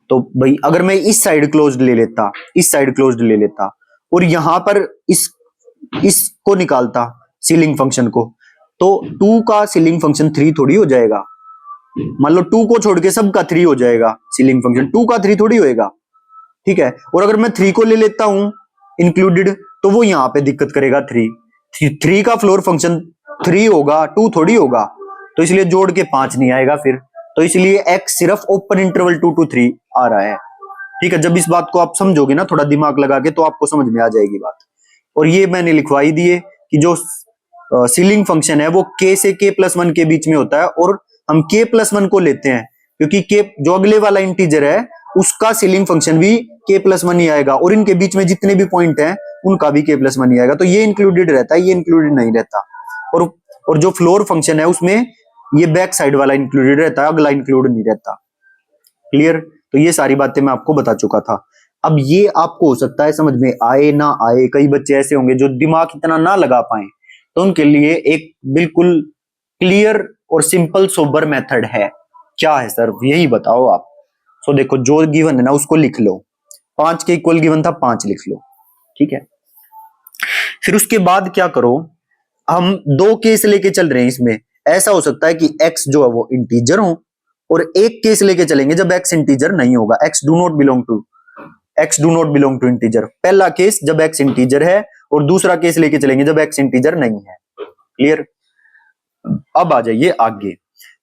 तो भाई अगर मैं इस साइड क्लोज्ड ले लेता, इस साइड क्लोज्ड ले लेता, और यहां पर इसको निकालता सीलिंग फंक्शन को, तो 2 का सीलिंग फंक्शन 3 थोड़ी हो जाएगा। मान लो 2 को छोड़ के सबका 3 हो जाएगा सीलिंग फंक्शन, 2 का 3 थोड़ी होएगा, ठीक है। और अगर मैं 3 को ले लेता हूं इंक्लूडेड, तो वो यहां पे दिक्कत करेगा। 3 का फ्लोर फंक्शन 3 होगा, 2 थोड़ी होगा, तो इसलिए जोड़ के 5 नहीं आएगा फिर। तो इसलिए x सिर्फ ओपन इंटरवल 2 to 3 आ रहा है, ठीक है। जब इस बात को आप समझोगे ना थोड़ा दिमाग लगा के, तो आपको समझ में आ जाएगी बात। और ये मैंने लिखवाई दिए कि जो सीलिंग फंक्शन है वो k से k+1 के बीच में होता है, और हम k+1 को लेते हैं क्योंकि k जो अगले वाला इंटीजर है उसका सीलिंग फंक्शन भी k+1 ही आएगा, और इनके बीच में जितने भी पॉइंट हैं उनका भी k+1 ही आएगा। तो ये इंक्लूडेड रहता है, ये इंक्लूडेड नहीं रहता। और जो फ्लोर फंक्शन है उसमें ये बैक साइड वाला इंक्लूडेड रहता है, अगला इंक्लूड नहीं रहता। क्लियर? तो ये सारी बातें मैं आपको बता चुका था। अब ये आपको हो सकता है समझ में आए ना आए, कई बच्चे ऐसे होंगे जो दिमाग इतना ना लगा पाए, तो उनके लिए एक बिल्कुल क्लियर और सिंपल सोबर मेथड है। क्या है सर, यही बताओ आप। सो देखो, जो गिवन है ना उसको लिख लो, 5 के इक्वल गिवन था, 5 लिख लो, ठीक है। फिर उसके बाद क्या करो, हम 2 केस लेके चल रहे हैं इसमें। ऐसा हो सकता है कि x जो है वो इंटीजर हो, और एक केस लेके चलेंगे जब x इंटीजर नहीं होगा, x do not belong to integer. पहला केस जब x इंटीजर है, और दूसरा केस लेके चलेंगे जब x इंटीजर नहीं है। क्लियर? अब आ जाइए आगे।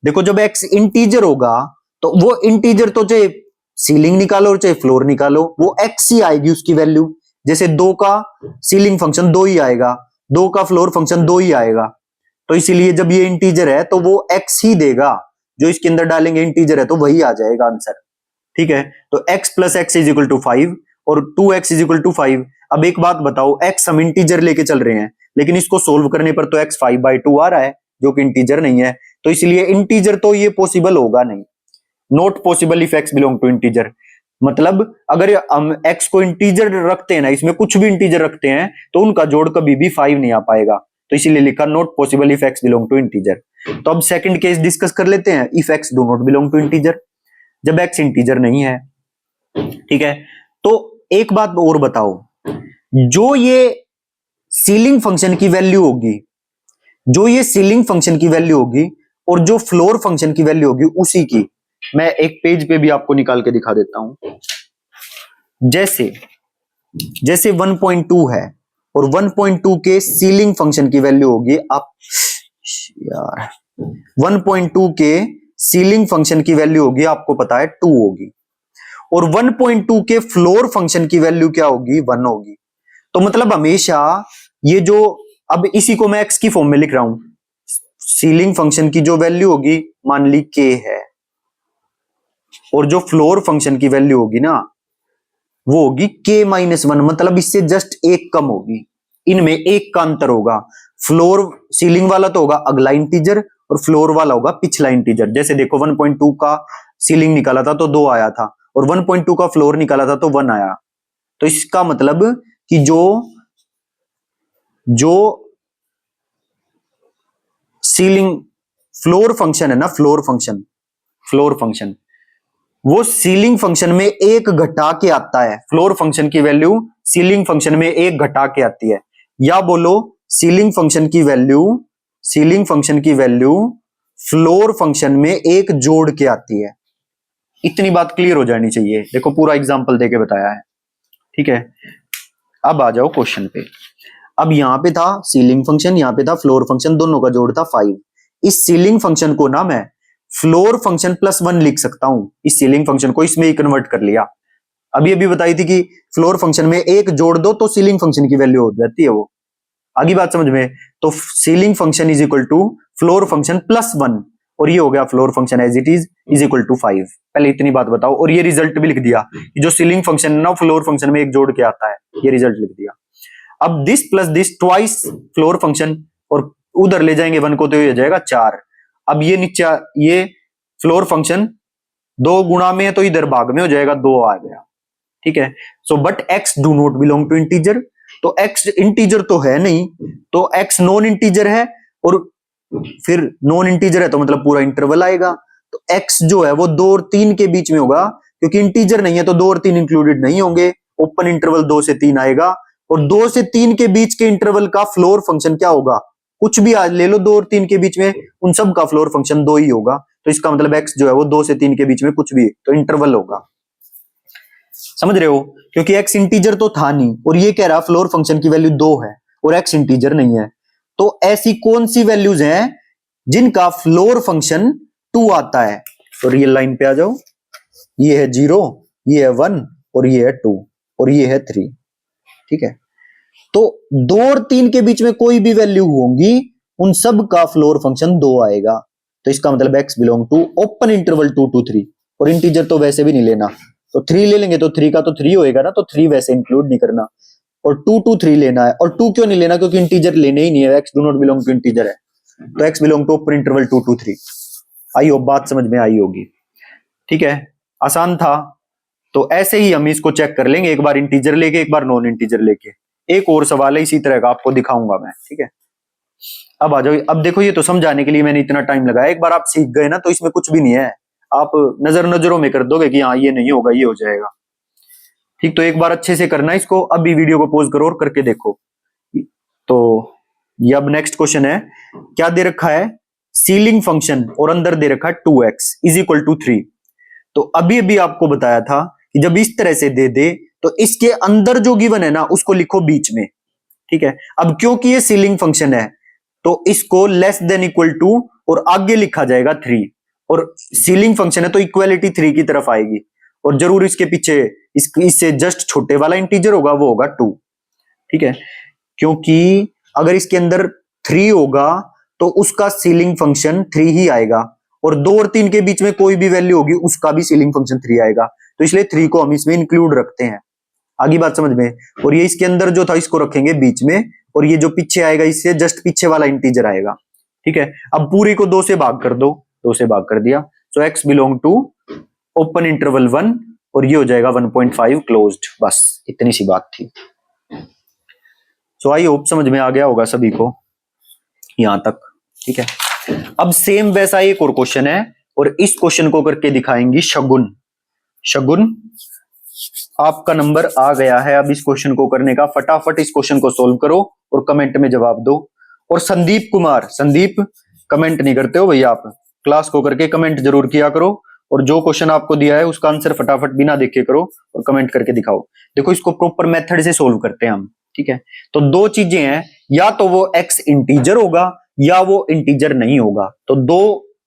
देखो, जब x इंटीजर होगा तो वो इंटीजर तो चाहे सीलिंग निकालो और चाहे फ्लोर निकालो, वो x ही आएगी उसकी वैल्यू। जैसे 2 का सीलिंग फंक्शन 2 ही आएगा, 2 का फ्लोर फंक्शन 2 ही आएगा। तो इसीलिए जब ये इंटीजर है तो वो x ही देगा, जो इसके अंदर डालेंगे इंटीजर है तो वही आ जाएगा आंसर, ठीक है। तो x + x = 5 और 2x = 5। अब एक बात बताओ, x हम इंटीजर लेके चल रहे हैं, लेकिन इसको सोल्व करने पर तो x 5/2 आ रहा है, जो कि इंटीजर नहीं है। तो इसलिए इंटीजर तो ये पॉसिबल होगा नहीं, not possible if x belong to integer. मतलब अगर हम x को इंटीजर रखते हैं ना, इसमें कुछ भी इंटीजर रखते हैं, तो उनका जोड़ कभी भी 5 नहीं आ पाएगा। तो इसीलिए लिखा not possible if x belong to integer. तो अब सेकंड केस डिस्कस कर लेते हैं, if x do not belong to integer, जब x इंटीजर नहीं है, ठीक है। तो एक बात और बताओ, जो ये सीलिंग फंक्शन की वैल्यू होगी, और जो फ्लोर फंक्शन की वैल्यू होगी, उसी की मैं एक पेज पे भी आपको निकाल के दिखा देता हूं। जैसे 1.2 है, और 1.2 के सीलिंग फंक्शन की वैल्यू होगी, आप यार 1.2 के सीलिंग फंक्शन की वैल्यू होगी, आपको पता है 2 होगी, और 1.2 के फ्लोर फंक्शन की वैल्यू क्या होगी, 1 होगी। तो मतलब हमेशा ये जो, अब इसी को मैं x की फॉर्म में लिख रहा हूं, सीलिंग फंक्शन की जो वैल्यू होगी मान ली k है, और जो फ्लोर फंक्शन की वैल्यू होगी ना वो होगी k-1, मतलब इससे जस्ट एक कम होगी, इनमें एक का अंतर होगा। फ्लोर सीलिंग वाला तो होगा अगला इंटीजर, और फ्लोर वाला होगा पिछला इंटीजर। जैसे देखो, 1.2 का सीलिंग निकाला था तो 2 आया था, और 1.2 का फ्लोर निकाला था तो 1 आया। तो इसका मतलब कि जो सीलिंग फ्लोर फंक्शन है ना, फ्लोर फंक्शन वो सीलिंग फंक्शन में एक घटा के आता है। फ्लोर फंक्शन की वैल्यू सीलिंग फंक्शन में एक घटा के आती है, या बोलो सीलिंग फंक्शन की वैल्यू फ्लोर फंक्शन में एक जोड़ के आती है। इतनी बात क्लियर हो जानी चाहिए। देखो पूरा एग्जांपल देके बताया है, ठीक है। अब आ जाओ क्वेश्चन पे। अब यहां पे था सीलिंग फंक्शन, यहां पे था फ्लोर फंक्शन, दोनों का जोड़ था 5। इस सीलिंग फंक्शन को ना मैं फ्लोर फंक्शन प्लस 1 लिख सकता हूं। इस सीलिंग फंक्शन को इसमें ही कन्वर्ट कर लिया। अभी बताई थी कि फ्लोर फंक्शन में एक जोड़ दो तो सीलिंग फंक्शन की वैल्यू हो जाती है वो। आगे बात समझ में? तो ceiling function is equal to floor function plus 1, और ये हो गया floor function as it is equal to 5। पहले इतनी बात बताओ, और ये रिजल्ट भी लिख दिया कि जो सीलिंग फंक्शन है ना फ्लोर फंक्शन में एक जोड़ के आता है, ये रिजल्ट लिख दिया। अब this plus this twice floor function, और उधर ले जाएंगे 1 को तो ये हो जाएगा 4। अब ये नीचे ये फ्लोर फंक्शन 2 गुणा में है तो इधर भाग में हो जाएगा, 2 आ गया, ठीक है। So but x do not belong to integer, तो x इंटीजर तो है नहीं, तो x नॉन इंटीजर है, और फिर नॉन इंटीजर है तो मतलब पूरा इंटरवल आएगा। तो x जो है वो 2 और 3 के बीच में होगा, क्योंकि इंटीजर नहीं है तो 2 और 3 इंक्लूडेड नहीं होंगे। ओपन इंटरवल 2 से 3 आएगा, और 2 से 3 के बीच के इंटरवल का फ्लोर फंक्शन क्या होगा? कुछ भी आज ले लो 2 और 3 के बीच में, उन सब का फ्लोर फंक्शन 2 ही होगा। तो इसका मतलब x जो है वो 2 से 3 के बीच में कुछ भी तो इंटरवल होगा। समझ रहे हो? क्योंकि x इंटीजर तो था नहीं, और ये कह रहा फ्लोर फंक्शन की वैल्यू 2 है और x इंटीजर नहीं है। तो ऐसी कौन सी वैल्यूज हैं जिनका फ्लोर फंक्शन 2 आता है? तो रियल लाइन पे आ जाओ। ये है 0, ये है 1, और ये है 2, और ये है 3, ठीक है। तो 2 और 3 के बीच में कोई भी वैल्यू होंगी, उन सब का फ्लोर फंक्शन 2 आएगा। तो इसका मतलब x belong to open interval 2 to 3, और इंटीजर तो वैसे भी नहीं लेना, तो 3 ले लेंगे तो 3 का तो 3 होएगा ना, तो 3 वैसे इंक्लूड नहीं करना, और 2 to 3 लेना है। और 2 क्यों नहीं लेना? क्योंकि इंटीजर लेने ही नहीं है, x do not belong to integer है, तो x belong to open interval 2 to 3। I hope बात समझ में आई होगी, ठीक है। आसान था। तो ऐसे ही हम इसको चेक कर लेंगे, एक बार इंटीजर लेके एक बार नॉन इंटीजर लेके। एक और सवाल है इसी तरह का, आपको दिखाऊंगा मैं, ठीक है। अब आ जाओ। अब देखो ये तो समझाने के लिए मैंने इतना टाइम लगाया, एक बार आप सीख गए ना तो इसमें कुछ भी नहीं है, आप नजरों में कर दोगे कि हाँ ये नहीं होगा, ये हो जाएगा, ठीक। तो एक बार अच्छे से करना इसको। अभी वीडियो को पॉज करो और करके देखो। तो ये अब नेक्स्ट क्वेश्चन है, क्या दे रखा है? सीलिंग फंक्शन, और अंदर दे रखा है 2x इज इक्वल टू 3। तो अभी आपको बताया था कि जब इस तरह से दे दे तो इसके अंदर जो गिवन है ना उसको लिखो बीच में, ठीक है। अब क्योंकि ये सीलिंग फंक्शन है तो इसको लेस देन इक्वल टू और आगे लिखा जाएगा 3, और सीलिंग फंक्शन है तो इक्वालिटी 3 की तरफ आएगी, और जरूर इसके पीछे इससे जस्ट छोटे वाला इंटीजर होगा, वो होगा 2, ठीक है। क्योंकि अगर इसके अंदर 3 होगा तो उसका सीलिंग फंक्शन 3 ही आएगा, और 2 और 3 के बीच में कोई भी वैल्यू होगी उसका भी सीलिंग फंक्शन 3 आएगा, तो इसलिए 3 को हम इसमें इंक्लूड रखते हैं। आगे बात समझ में? और ये इसके अंदर जो था इसको रखेंगे बीच में, और ये जो पीछे आएगा इससे जस्ट पीछे वाला इंटीजर आएगा, ठीक है। अब पूरी को 2 से भाग कर दो, 2 से भाग कर दिया, so x belong to open interval 1, और ये हो जाएगा 1.5 क्लोज्ड। बस इतनी सी बात थी। सो आई होप समझ में आ गया होगा सभी को यहां तक, ठीक है। अब सेम वैसा एक और क्वेश्चन है, और इस क्वेश्चन को करके दिखाएंगी शगुन। आपका नंबर आ गया है अब इस क्वेश्चन को करने का। फटाफट इस क्वेश्चन को सोल्व करो और कमेंट में जवाब दो। और संदीप कुमार, संदीप कमेंट नहीं करते हो भैया, आप क्लास को करके कमेंट जरूर किया करो, और जो क्वेश्चन आपको दिया है उसका आंसर फटाफट बिना देखे करो और कमेंट करके दिखाओ। देखो इसको प्रॉपर मेथड से सोल्व करते हैं हम, ठीक है। तो 2 चीजें हैं, या तो वो x इंटीजर होगा या वो इंटीजर नहीं होगा। तो 2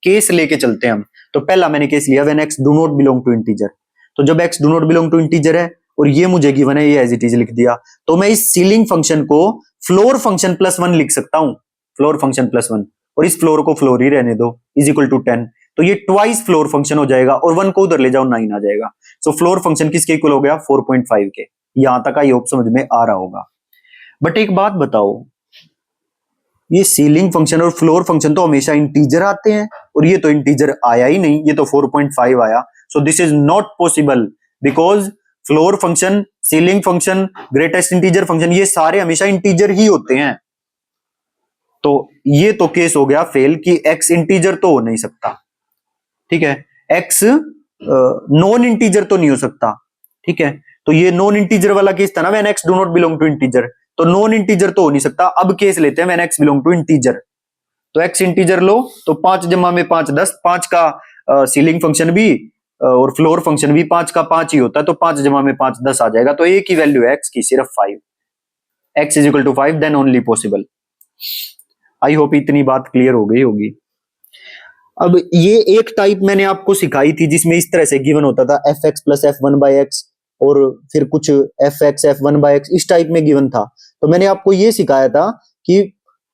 केस लेके चलते हैं हम। तो पहला मैंने केस लिया when x do not belong to integer. तो जब x do not belong to integer है और ये मुझे गिवन है, ये एज इट इज लिख दिया, तो मैं इस सीलिंग फंक्शन को फ्लोर फंक्शन प्लस 1 लिख सकता हूं, फ्लोर फंक्शन प्लस 1, और इस फ्लोर को फ्लोर ही रहने दो, इज इक्वल टू 10। तो ये ट्वाइस फ्लोर फंक्शन हो जाएगा, और 1 को उधर ले जाओ 9 आ जाएगा। सो फ्लोर फंक्शन किसके इक्वल हो गया? 4.5 के। यहां तक आई होप समझ में आ रहा होगा। बट एक बात बताओ, ये सीलिंग फंक्शन और फ्लोर फंक्शन तो हमेशा इंटीजर आते हैं, और ये तो इंटीजर आया ही नहीं, ये तो 4.5 आया। So this is not possible, because floor function, ceiling function, greatest integer function, ये सारे हमेशा इंटीजर ही होते हैं। तो ये तो केस हो गया फेल कि x इंटीजर तो हो नहीं सकता, ठीक है, x नॉन इंटीजर तो नहीं हो सकता, ठीक है। तो ये नॉन इंटीजर वाला केस था ना, when x do not belong to integer, तो नॉन इंटीजर तो हो नहीं सकता। अब केस लेते हैं when x belong to integer, तो x इंटीजर लो तो 5 जमा में 5 10, 5 का सीलिंग फंक्शन भी और फ्लोर फंक्शन भी 5 का 5 ही होता है, तो 5 जमा में 5 10 आ जाएगा। तो एक ही वैल्यू है x की, सिर्फ 5, x is equal to 5 then only possible. I hope इतनी बात क्लियर हो गई होगी। अब ये एक टाइप मैंने आपको सिखाई थी जिसमें इस तरह से गिवन होता था F x plus F one by x और फिर कुछ F x F one by x, इस टाइप में गिवन था। तो मैंने आपको ये सिखाया था कि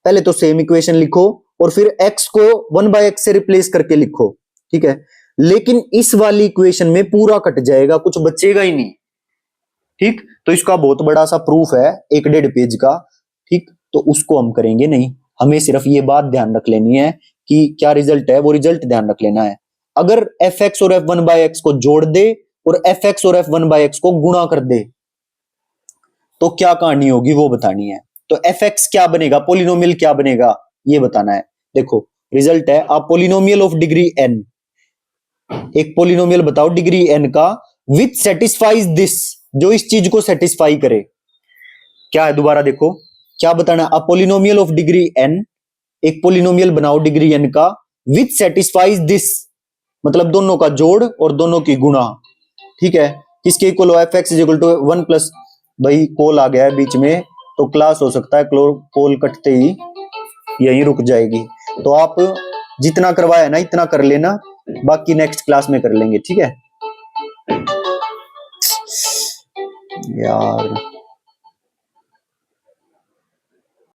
पहले तो सेम इक्वेशन लिखो और फिर x को 1 बाय एक्स से रिप्लेस करके लिखो, ठीक है। लेकिन इस वाली इक्वेशन में पूरा कट जाएगा, कुछ बचेगा ही नहीं, ठीक। तो इसका बहुत बड़ा सा प्रूफ है 1.5 पेज का, ठीक। तो उसको हम करेंगे नहीं, हमें सिर्फ ये बात ध्यान रख लेनी है कि क्या रिजल्ट है, वो रिजल्ट ध्यान रख लेना है। अगर एफ एक्स और एफ वन बाय एक्स को जोड़ दे और एफ एक्स और एफ वन बाय एक्स को गुणा कर दे तो क्या कहानी होगी वो बतानी है। तो एफ एक्स क्या बनेगा, पोलिनोमियल क्या बनेगा, ये बताना है। देखो रिजल्ट है आप पोलिनोमियल ऑफ डिग्री n, एक पोलिनोमियल बताओ डिग्री n का विच सेटिस्फाइज दिस, जो इस चीज को सेटिस्फाई करे। क्या है दोबारा देखो क्या बताना, अ पोलिनोमियल ऑफ डिग्री n, एक पोलिनोमियल बनाओ डिग्री n का विच सेटिस्फाइज दिस, मतलब दोनों का जोड़ और दोनों की गुणा, ठीक है। किसके इक्वल हो, F X is equal to 1 plus, भाई कोल आ गया है बीच में तो क्लास हो सकता है कोल कटते ही यहीं रुक जाएगी। तो आप जितना करवाया ना इतना कर लेना, बाकी नेक्स्ट क्लास में कर लेंगे, ठीक है यार।